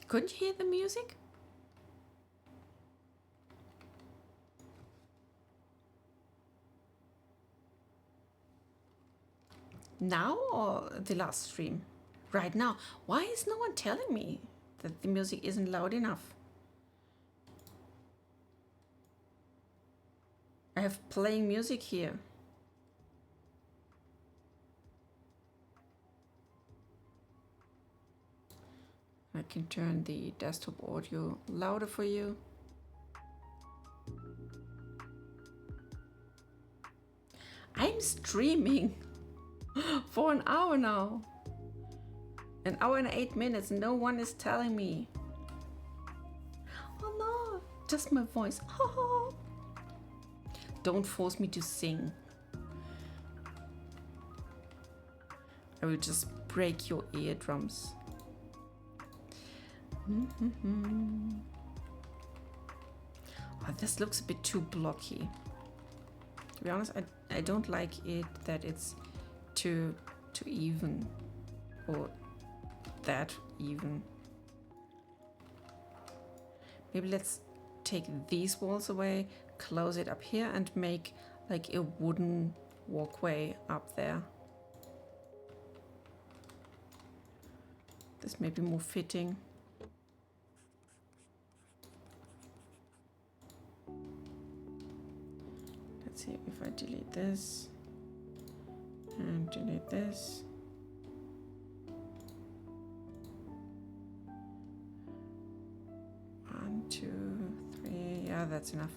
Couldn't you hear the music? Now or the last stream? Right now. Why is no one telling me that the music isn't loud enough? I have playing music here. I can turn the desktop audio louder for you. I'm streaming for an hour now. An hour and 8 minutes. No one is telling me. Oh no, just my voice. Don't force me to sing. I will just break your eardrums. Oh, this looks a bit too blocky. To be honest, I don't like it that it's too even, or that even. Maybe let's take these walls away, close it up here, and make like a wooden walkway up there. This may be more fitting. Let's see if I delete this and delete this. 1, 2, 3. Yeah, that's enough.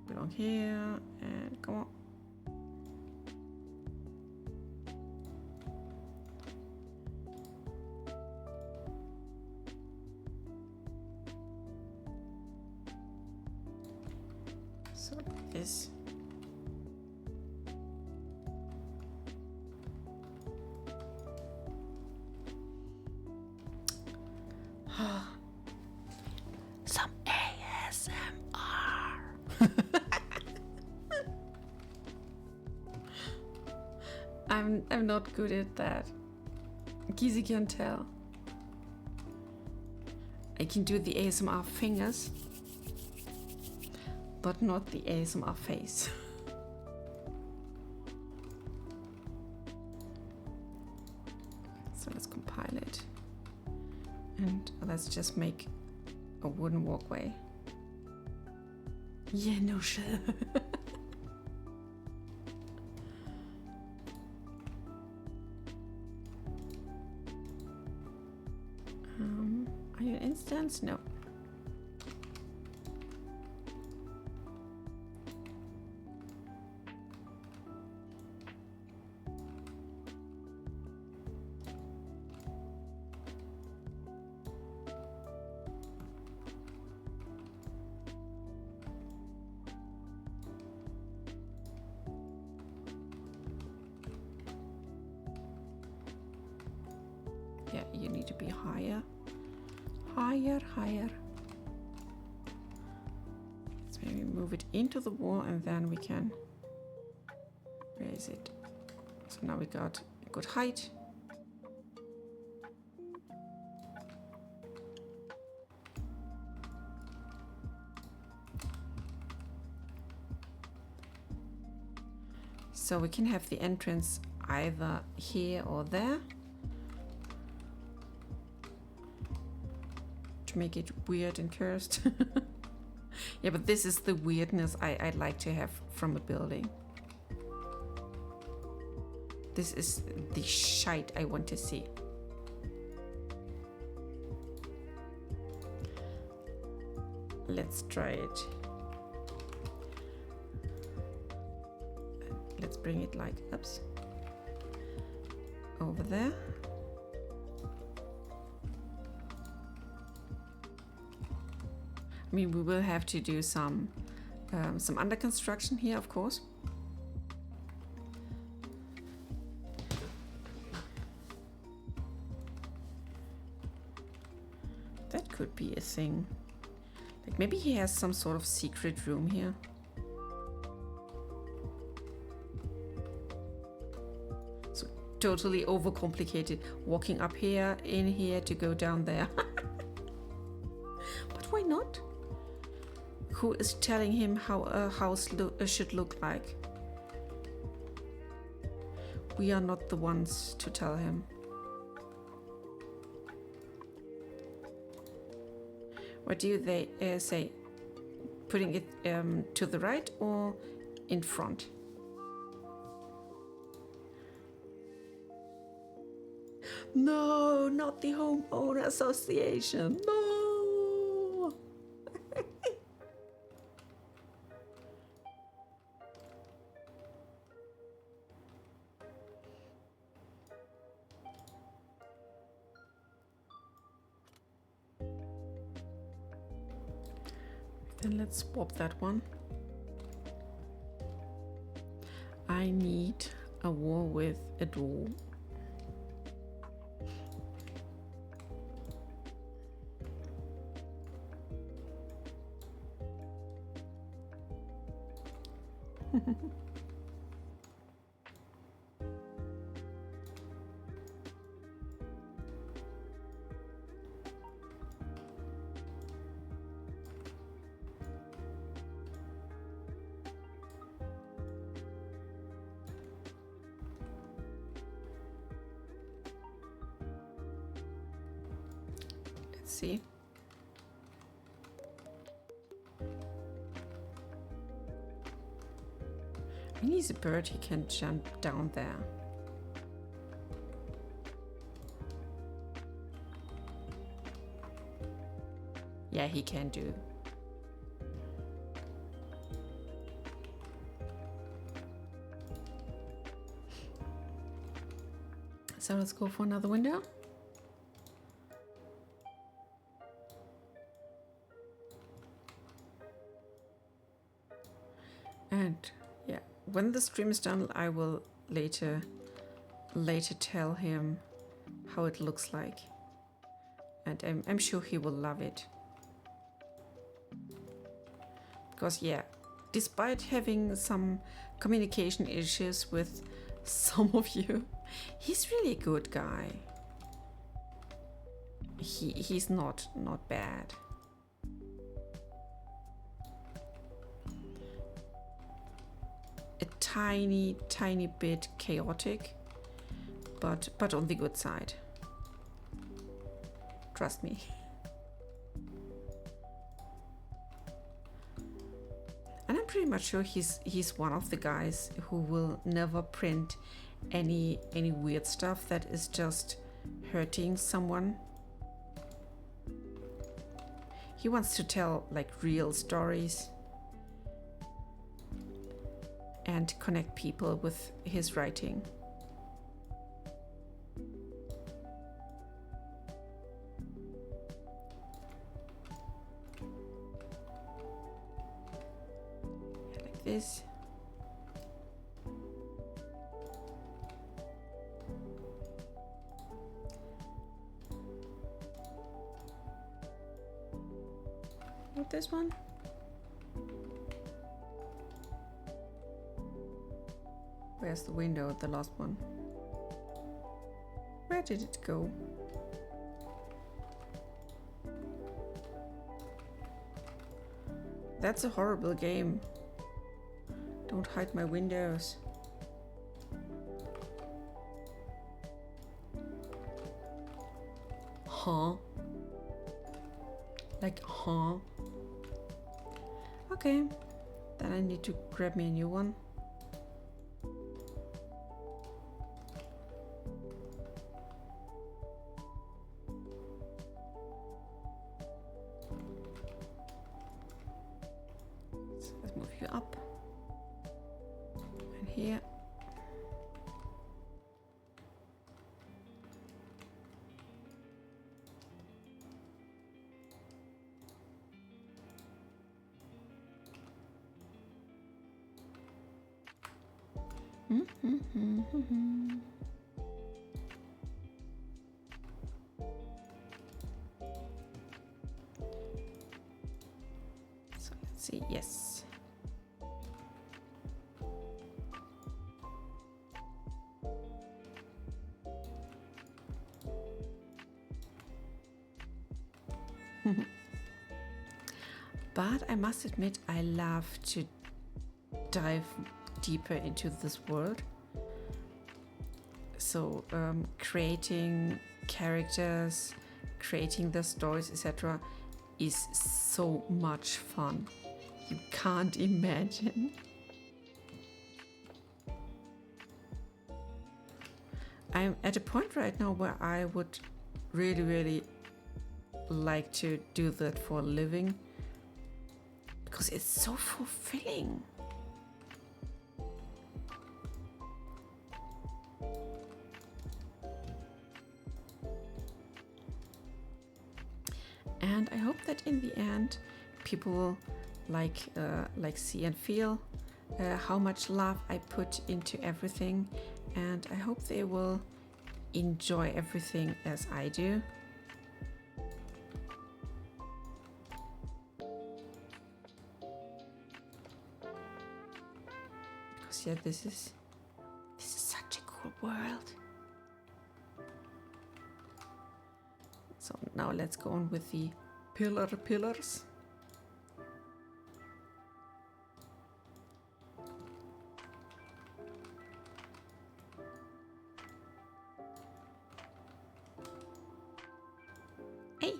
You belong here, and come on. So this. Some ASMR. I'm not good at that. Gizi can tell. I can do the ASMR fingers, but not the ASMR face. So let's compile it. And let's just make a wooden walkway. Yeah, no shit. Are you an instance? No. Yeah, you need to be higher. Higher, higher. move it into the wall and then we can raise it. So now we got a good height. So we can have the entrance either here or there to make it weird and cursed. Yeah, but this is the weirdness I'd like to have from a building. This is the shite I want to see. Let's try it. Let's bring it like, oops, over there. I mean, we will have to do some under construction here, of course. That could be a thing. Like maybe he has some sort of secret room here. So totally overcomplicated. Walking up here, in here to go down there. But why not? Who is telling him how a house should look like? We are not the ones to tell him. What do they say? Putting it to the right or in front? No, not the homeowner association. No. Then let's swap that one. I need a wall with a door. Let's see. When he's a bird, he can jump down there. Yeah, he can do. So let's go for another window. And yeah, when the stream is done, I will later tell him how it looks like. And I'm sure he will love it. Because yeah, despite having some communication issues with some of you, he's really a good guy. He's not bad. A tiny bit chaotic, but on the good side. Trust me. And I'm pretty much sure he's one of the guys who will never print any weird stuff that is just hurting someone. He wants to tell like real stories and connect people with his writing. Like this. With this one. Where's the window, the last one? Where did it go? That's a horrible game. Don't hide my windows. Huh? Like, huh? Okay, then I need to grab me a new one. So let's move you up. And here. So let's see, yes. But I must admit, I love to dive deeper into this world. So creating characters, creating the stories, etc. is so much fun. You can't imagine. I'm at a point right now where I would really like to do that for a living, because it's so fulfilling. And I hope that in the end, people will like see and feel how much love I put into everything, and I hope they will enjoy everything as I do. Because yeah, this is such a cool world. So now let's go on with the pillars. Hey!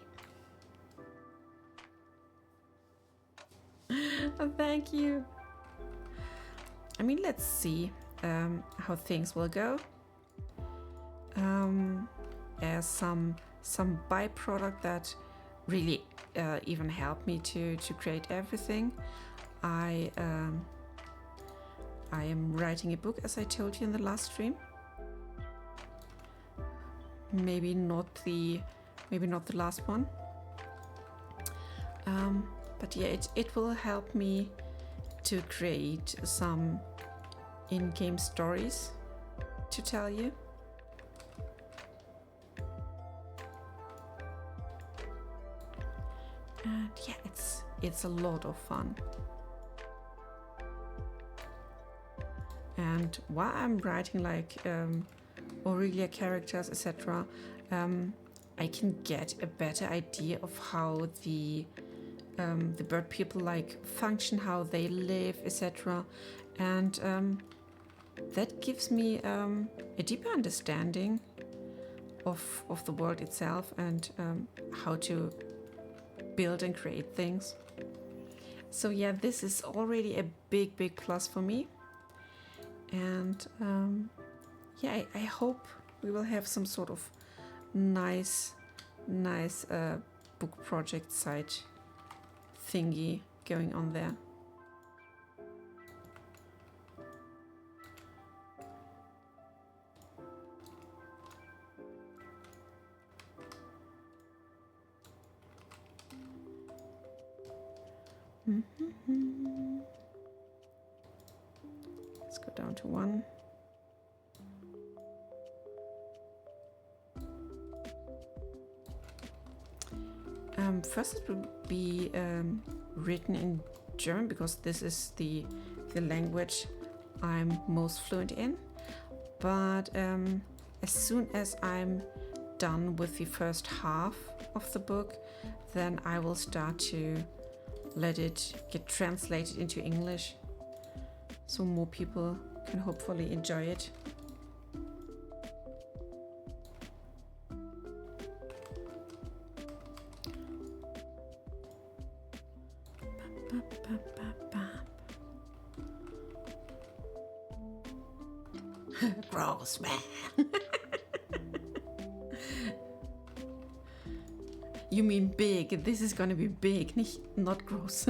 Thank you. I mean, let's see how things will go. As some byproduct that really even helped me to create everything. I am writing a book, as I told you in the last stream. Maybe not the last one. But yeah, it will help me to create some in-game stories to tell you. And yeah, it's a lot of fun. And while I'm writing like Aurelia characters, etc., I can get a better idea of how the bird people like function, how they live, etc. And that gives me a deeper understanding of the world itself and how to build and create things. So yeah, this is already a big plus for me. And yeah, I hope we will have some sort of nice book project site thingy going on there. Let's go down to 1. First it will be written in German, because this is the language I'm most fluent in. But as soon as I'm done with the first half of the book, then I will start to let it get translated into English, so more people can hopefully enjoy it. Gross, man. You mean big? This is gonna be big, not gross.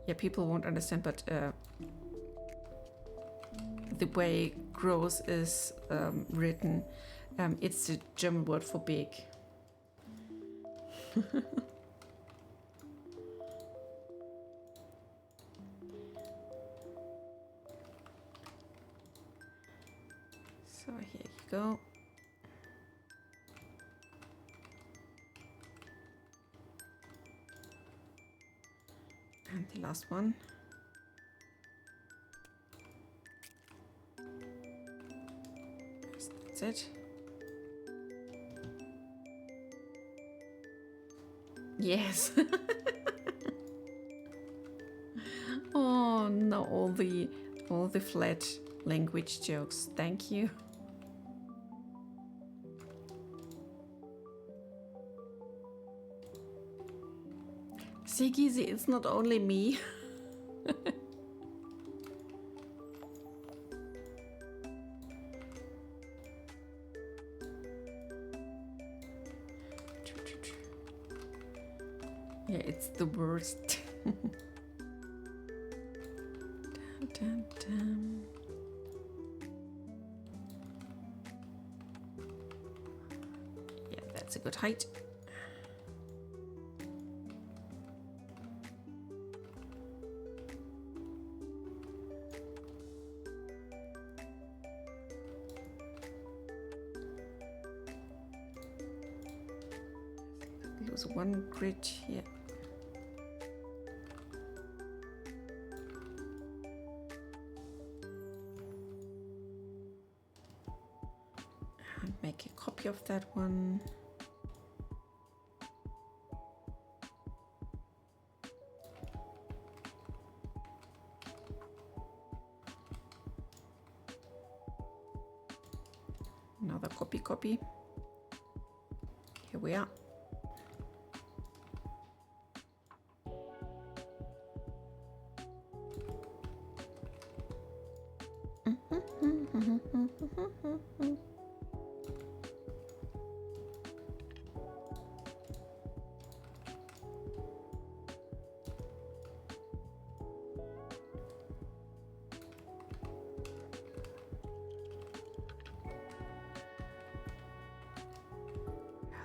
Yeah, people won't understand, but the way gross is written, it's the German word for big. So here you go. And the last one. That's it. Yes. Oh no, all the flat language jokes. Thank you. Siggy, it's not only me. Yeah, it's the worst. Dun, dun, dun. Yeah, that's a good height. Lose one grid here. And make a copy of that one. Another copy. Here we are.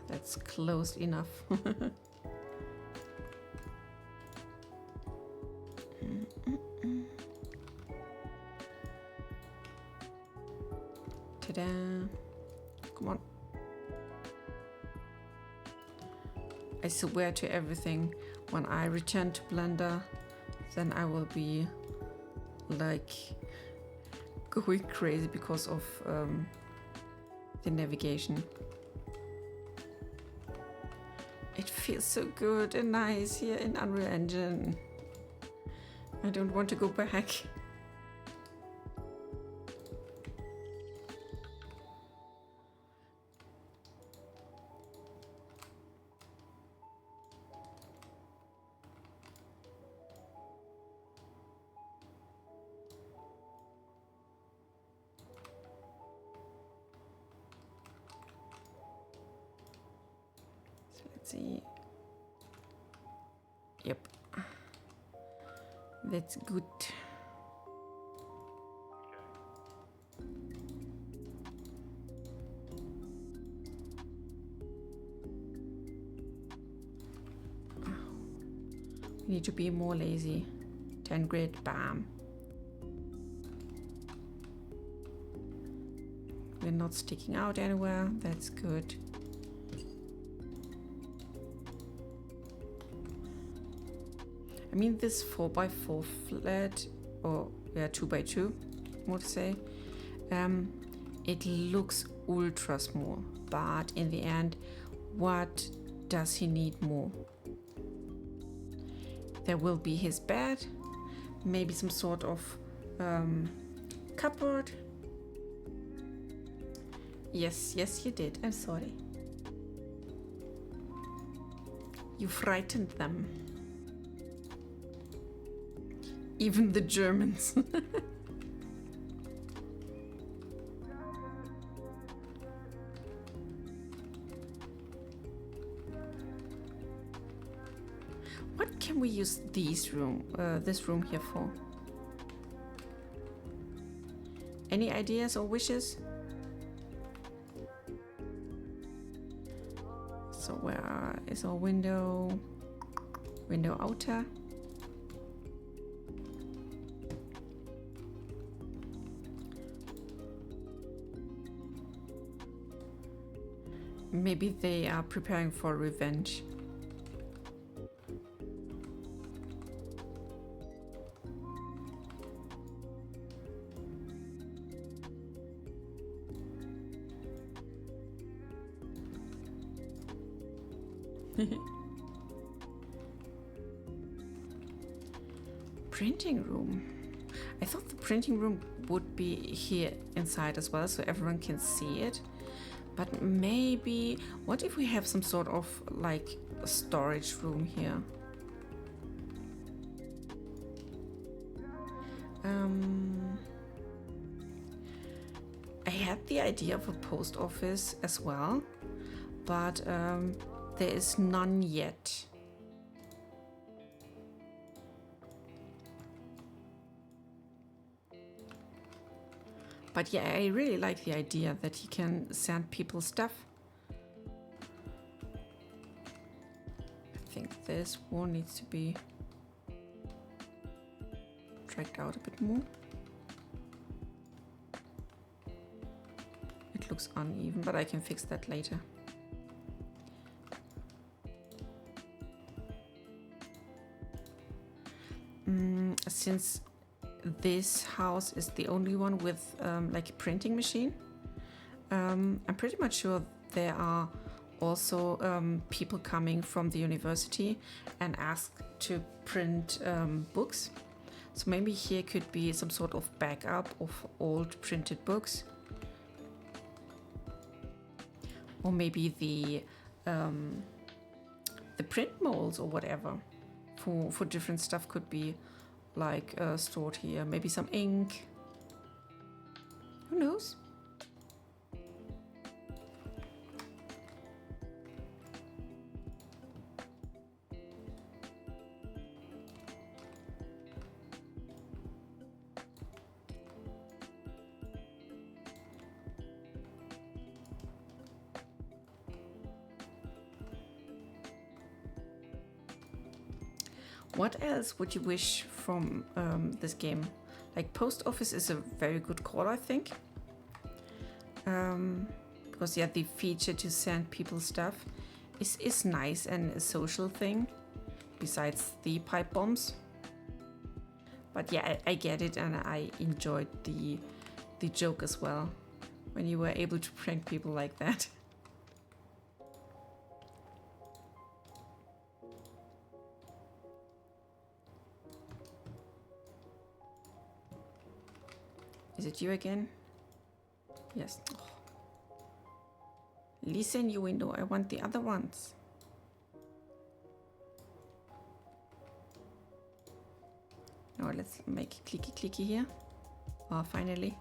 That's close enough. Ta-da! Come on. I swear to everything, when I return to Blender, then I will be like going crazy because of the navigation. It feels so good and nice here in Unreal Engine. I don't want to go back. See. Yep. That's good. We need to be more lazy. 10 grid, bam. We're not sticking out anywhere. That's good. I mean, this 4x4 flat, or yeah, 2x2, I would say, it looks ultra small, but in the end, what does he need more? There will be his bed, maybe some sort of cupboard. Yes, you did. I'm sorry. You frightened them. Even the Germans. What can we use this room here for? Any ideas or wishes? So where is our window? Window outer. Maybe they are preparing for revenge. Printing room. I thought the printing room would be here inside as well, so everyone can see it. But maybe, what if we have some sort of like a storage room here? I had the idea of a post office as well, but there is none yet. But yeah, I really like the idea that you can send people stuff. I think this one needs to be dragged out a bit more. It looks uneven, but I can fix that later. Since this house is the only one with like a printing machine, I'm pretty much sure there are also people coming from the university and ask to print books. So maybe here could be some sort of backup of old printed books, or maybe the print molds or whatever for different stuff could be like stored here. Maybe some ink. Who knows? What else would you wish from this game? Like, post office is a very good call, I think. Because yeah, the feature to send people stuff is nice and a social thing, besides the pipe bombs. But yeah, I get it, and I enjoyed the joke as well, when you were able to prank people like that. Is it you again? Yes. Oh. Listen, you window, I want the other ones. Now let's make clicky clicky here. Oh, finally.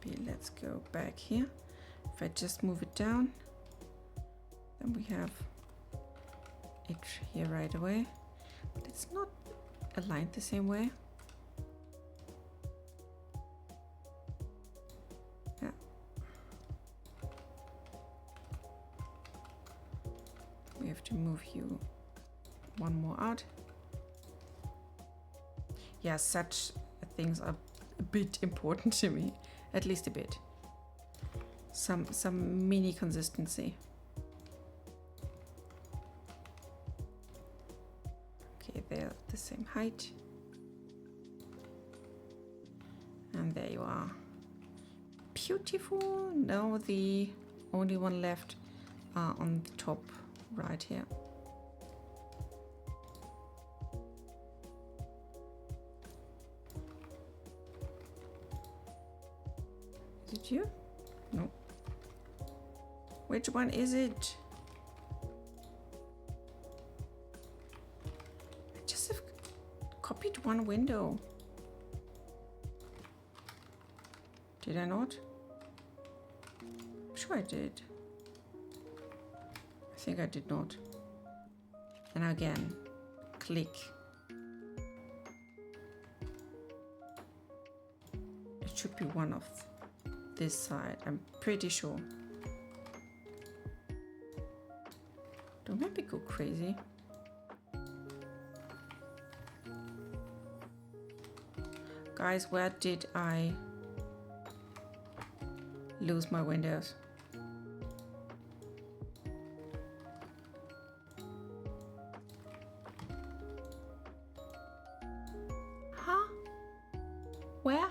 Okay, let's go back here. If I just move it down, then we have it here right away. But it's not aligned the same way. We have to move you one more out. Yeah, such things are a bit important to me, at least a bit. Some mini consistency. they're the same height. And there you are. Beautiful. Now the only one left on the top right here. Is it you? No. Which one is it? I just have copied one window. Did I not? I'm sure I did. I think I did not. And again, click. It should be one of this side, I'm pretty sure. Don't make me go crazy. Guys, where did I lose my windows? Huh? Where?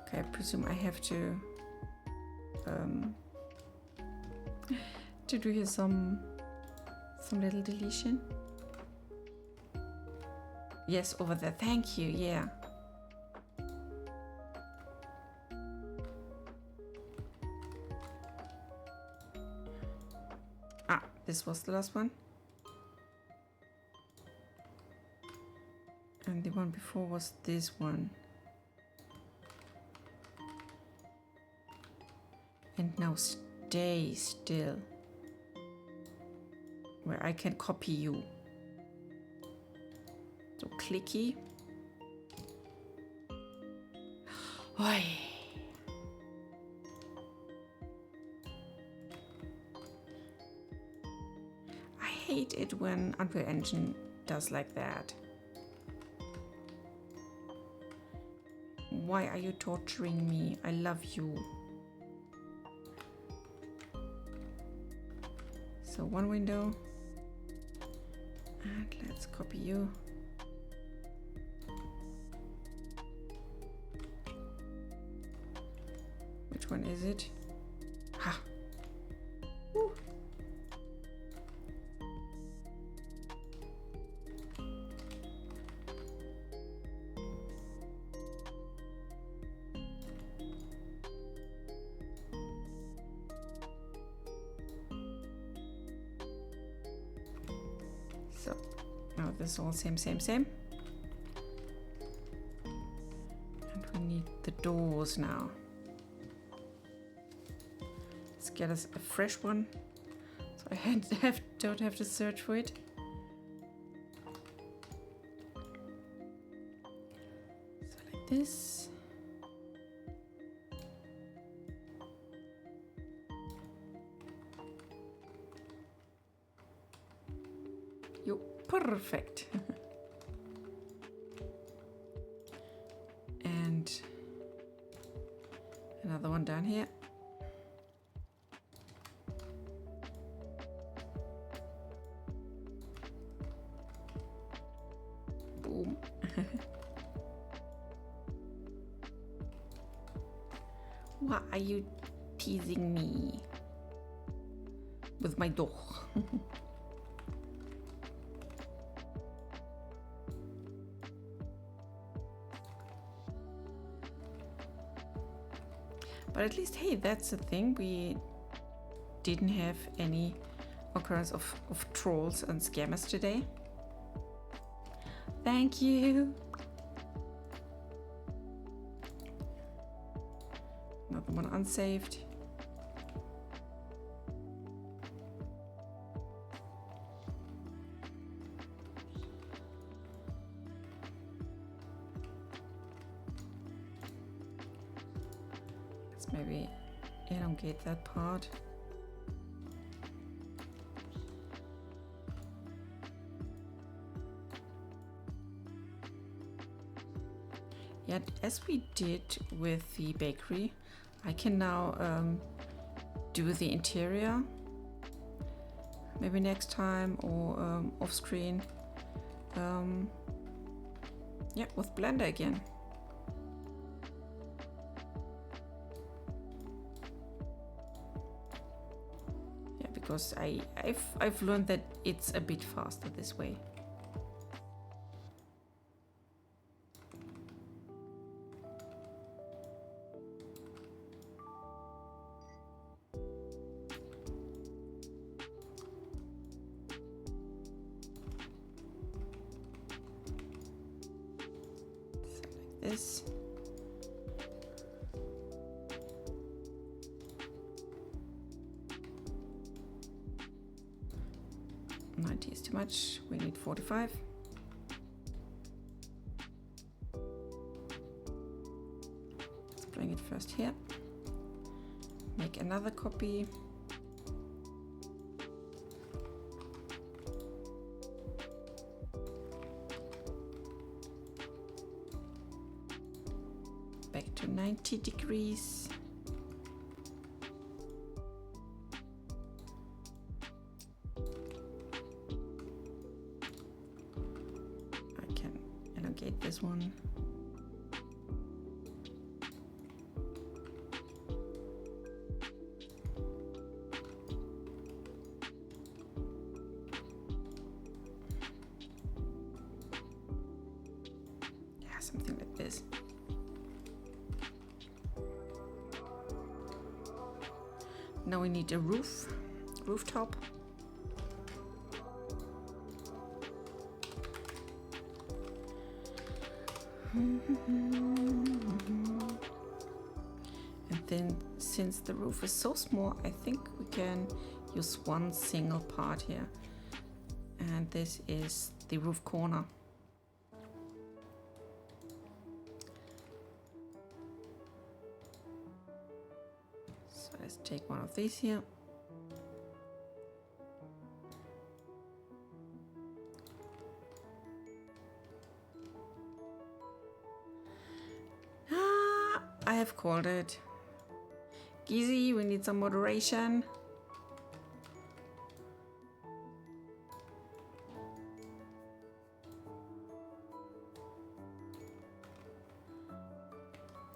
Okay, I presume I have to do here some little deletion. Yes, over there. Thank you. Yeah. This was the last one. And the one before was this one. And now stay still. Where I can copy you. So clicky. Oi. I hate it when Unreal Engine does like that. Why are you torturing me? I love you. So one window. And let's copy you. Which one is it? Ha! Woo. So now this is all same. And we need the doors now. Let's get us a fresh one, so I don't have to search for it. So like this. You're perfect. And another one down here. Boom. Why are you teasing me with my dog? But at least, hey, that's the thing. We didn't have any occurrence of trolls and scammers today. Thank you. Another one unsaved. Let's maybe elongate that part. Yet, as we did with the bakery, I can now do the interior maybe next time or off screen. Yeah, with Blender again. Yeah, because I've learned that it's a bit faster this way. This. $90 is too much. We need 45. Let's bring it first here. Make another copy. Back to 90 degrees. I can elongate this one. Yeah, something like this. Now we need a rooftop. And then since the roof is so small, I think we can use one single part here. And this is the roof corner. Let's take one of these here. I have called it. Gizzy, we need some moderation.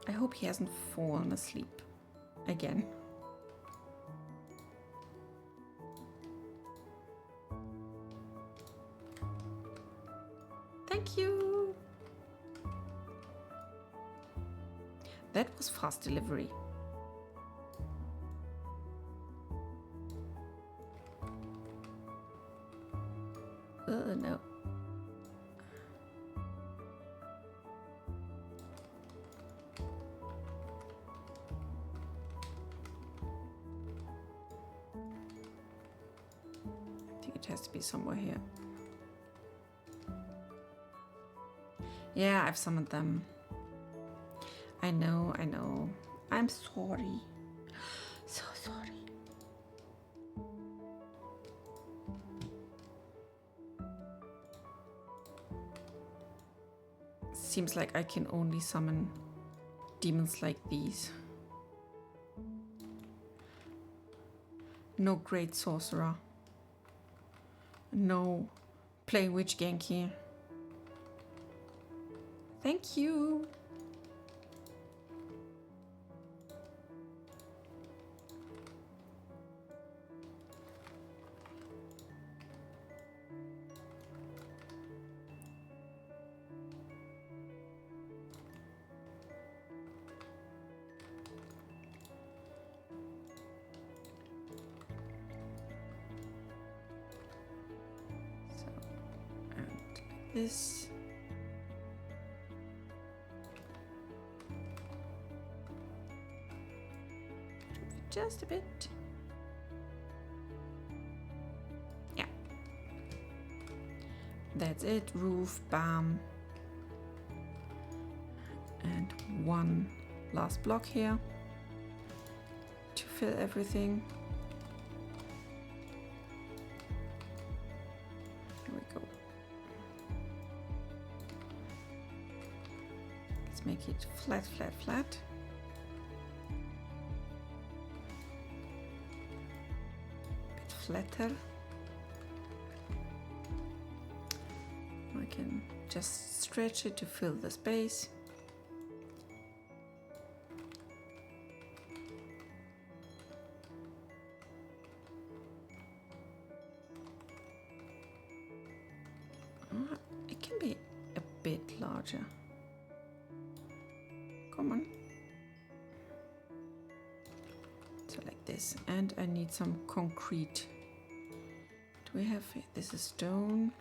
I hope he hasn't fallen asleep again. Thank you. That was fast delivery. No. I think it has to be somewhere here. Yeah, I've summoned them. I know. I'm sorry. So sorry. Seems like I can only summon demons like these. No great sorcerer. No play witch Genki. Thank you. This. Just a bit. Yeah. That's it. Roof, bam. And one last block here to fill everything. Here we go. Let's make it flat, flat, flat. Flatter. can just stretch it to fill the space. It can be a bit larger. Come on. So like this. And I need some concrete. Do we have, this is stone.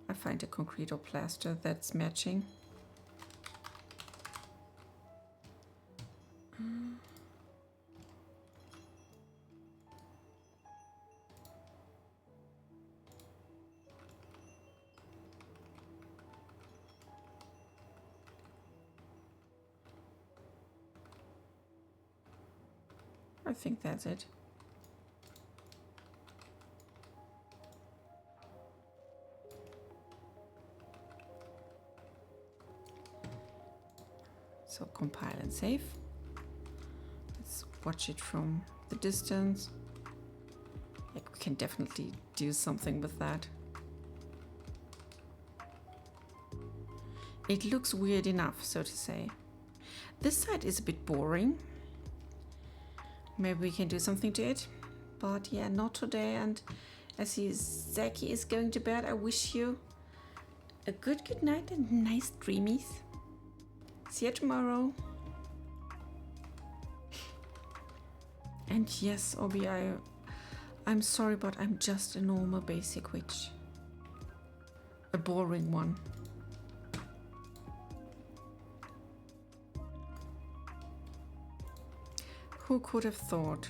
I find a concrete or plaster that's matching. I think that's it. So compile and save. Let's watch it from the distance. Like we can definitely do something with that. It looks weird enough, so to say. This side is a bit boring. Maybe we can do something to it, but yeah, not today. And as Zaki is going to bed, I wish you a good night and nice dreamies. See you tomorrow. And yes, Obi, I'm sorry, but I'm just a normal basic witch. A boring one. Who could have thought?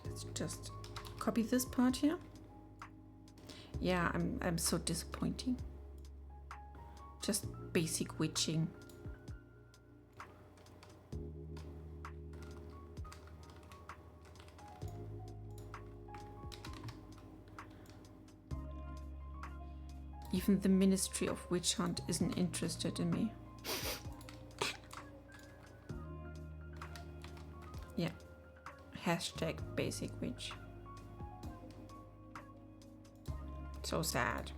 Let's just copy this part here. Yeah, I'm so disappointing. Just basic witching. Even the Ministry of Witch Hunt isn't interested in me. Yeah. Hashtag basic witch. So sad.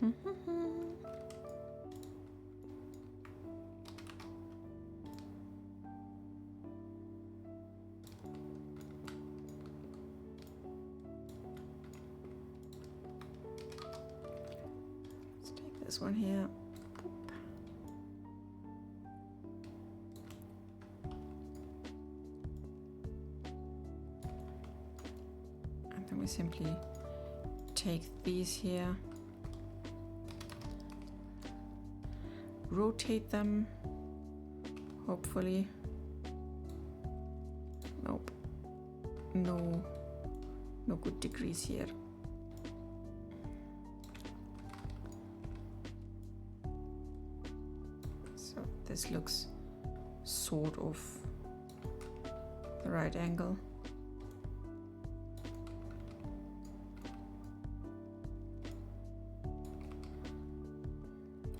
Let's take this one here. And then we simply take these here. Rotate them, hopefully. Nope. No good degrees here. So this looks sort of the right angle.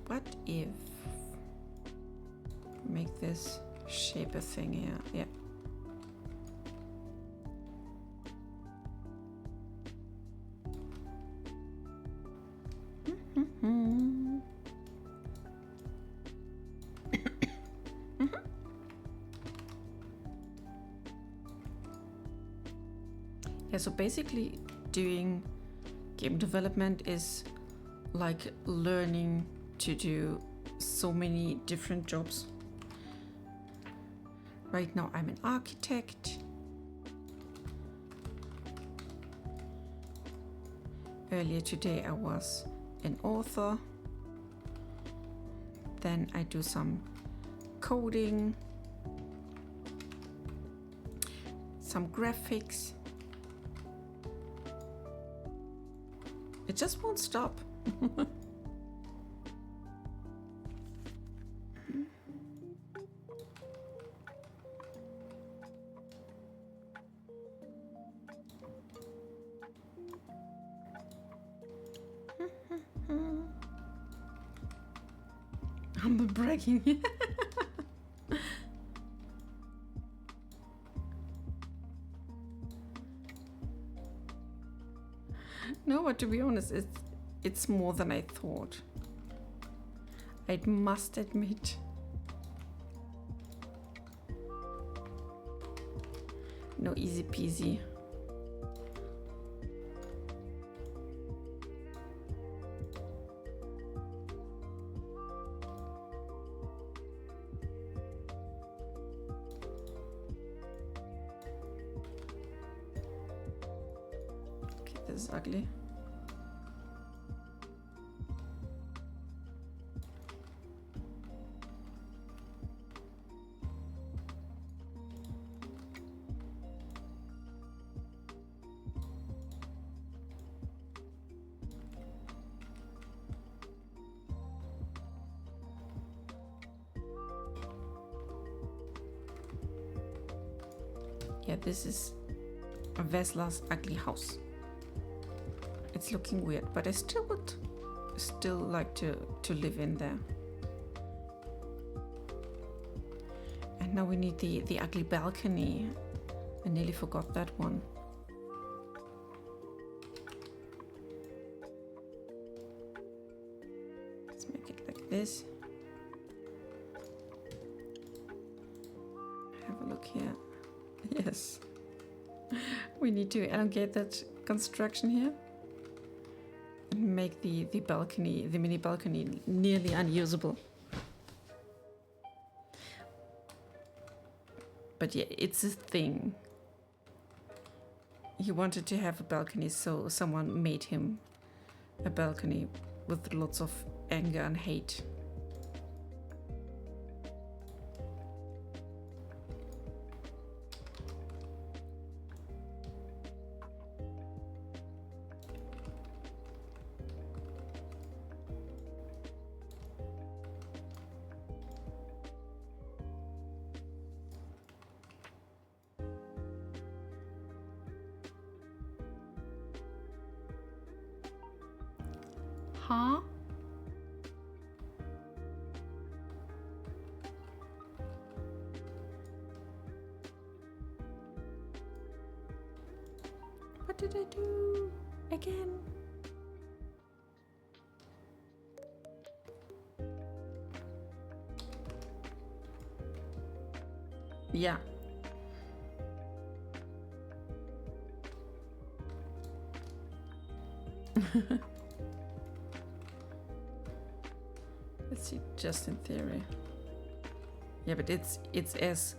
What if make this shape a thing here? Yeah. Yeah, so basically doing game development is like learning to do so many different jobs. Right now I'm an architect. Earlier today I was an author. Then I do some coding, some graphics. It just won't stop. Humble bragging. No, but to be honest, it's more than I thought. I must admit. No easy peasy. Okay, this is ugly. Yeah, this is a Vesla's ugly house. It's looking weird, but I still would like to live in there. And now we need the ugly balcony. I nearly forgot that one. Let's make it like this. Have a look here. Yes, we need to elongate that construction here and make the balcony, the mini balcony, nearly unusable. But yeah, it's a thing. He wanted to have a balcony, so someone made him a balcony with lots of anger and hate. Huh? What did I do again? Yeah. Let's see, just in theory. Yeah, but it's as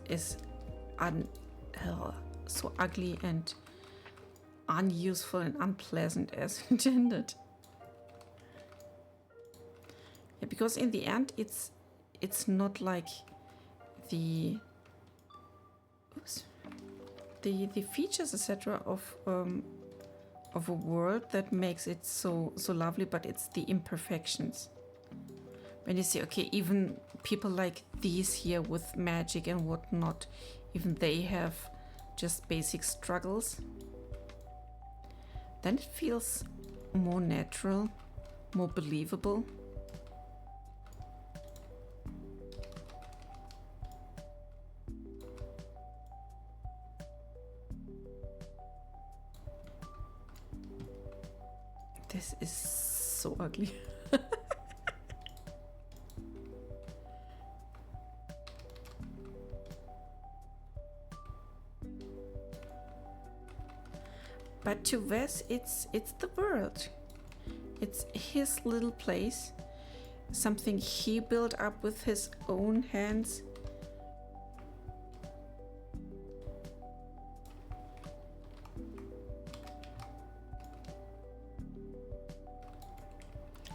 so ugly and unuseful and unpleasant as intended. Yeah, because in the end, it's not like the features, etc. of a world that makes it so lovely, but it's the imperfections. When you see, okay, even people like these here with magic and whatnot, even they have just basic struggles, then it feels more natural, more believable. This is so ugly. But to Wes, it's the world. It's his little place. something he built up with his own hands.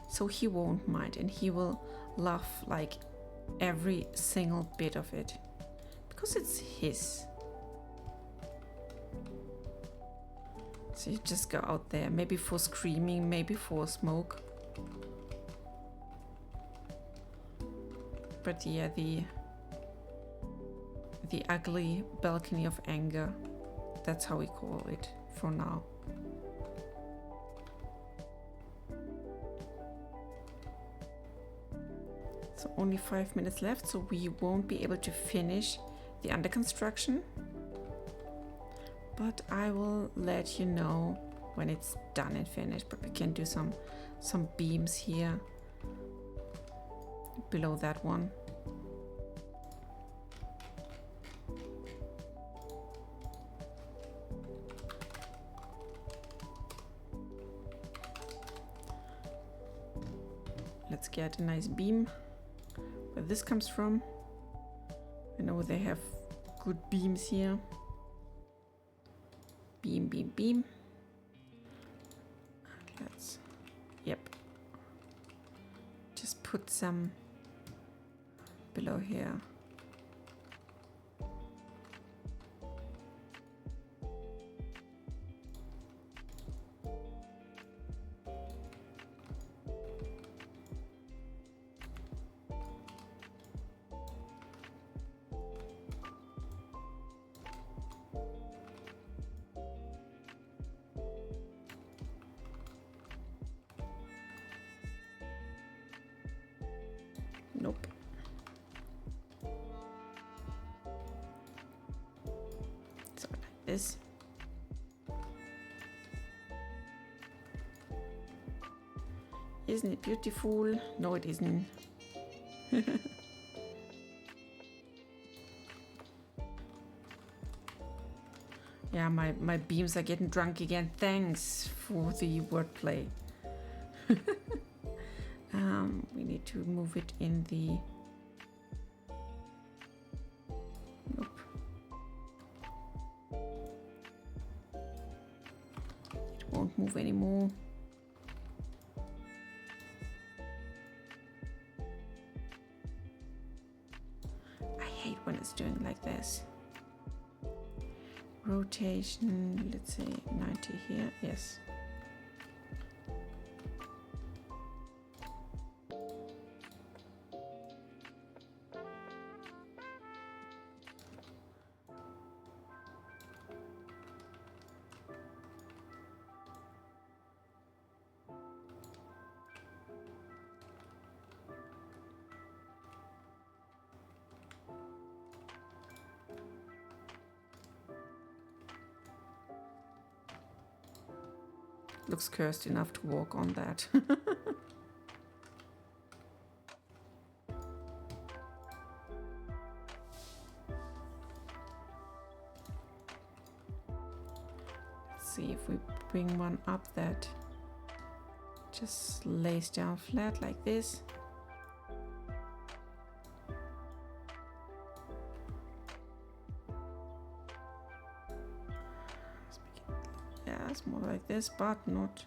So he won't mind, and he will love like every single bit of it because it's his. So you just go out there, maybe for screaming, maybe for smoke. But yeah, the ugly balcony of anger, that's how we call it for now. So only 5 minutes left, so we won't be able to finish the under construction. But I will let you know when it's done and finished. But we can do some beams here below that one. Let's get a nice beam where this comes from. I know they have good beams here. Beam, beam, beam. Let's, yep. Just put some below here. Nope. So like this. Isn't it beautiful? No, it isn't. Yeah, my beams are getting drunk again. Thanks for the wordplay. We need to move it in the... Nope. It won't move anymore. I hate when it's doing like this. Rotation, let's say 90 here, yes. Looks cursed enough to walk on that. Let's see if we bring one up that just lays down flat like this. It's more like this, but not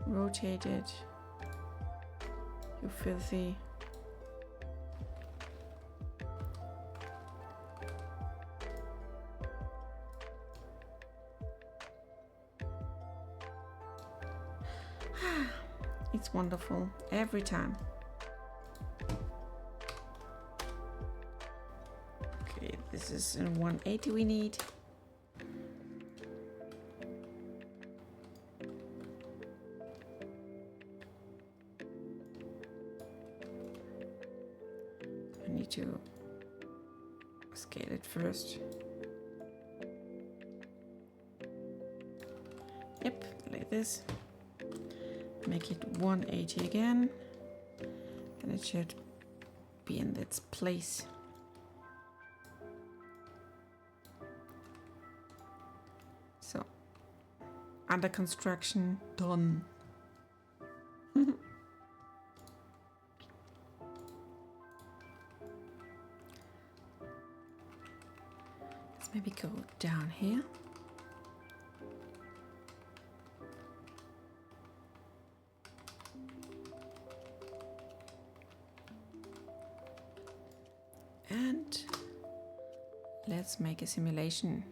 rotated. You filthy. It's wonderful every time. Okay, this is in 180 we need. To scale it first. Yep, like this. Make it 180 again, and it should be in its place. So, under construction, done. maybe go down here. And let's make a simulation.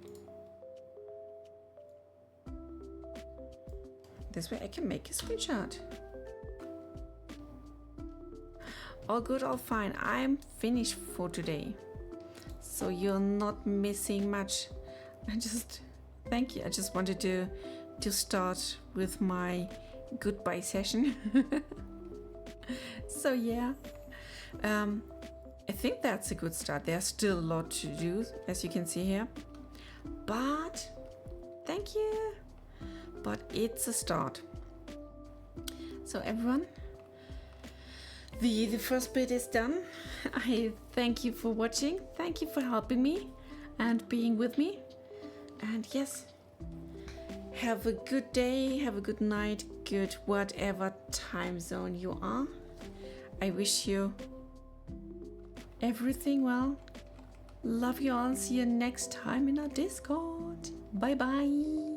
This way I can make a screenshot. All good, all fine. I'm finished for today. So you're not missing much. Thank you. I just wanted to start with my goodbye session. So yeah, I think that's a good start. There's still a lot to do, as you can see here. But thank you. But it's a start. So everyone, the first bit is done. I thank you for watching. Thank you for helping me and being with me. And yes, have a good day, have a good night, good whatever time zone you are. I wish you everything well. Love you all. See you next time in our Discord. Bye bye.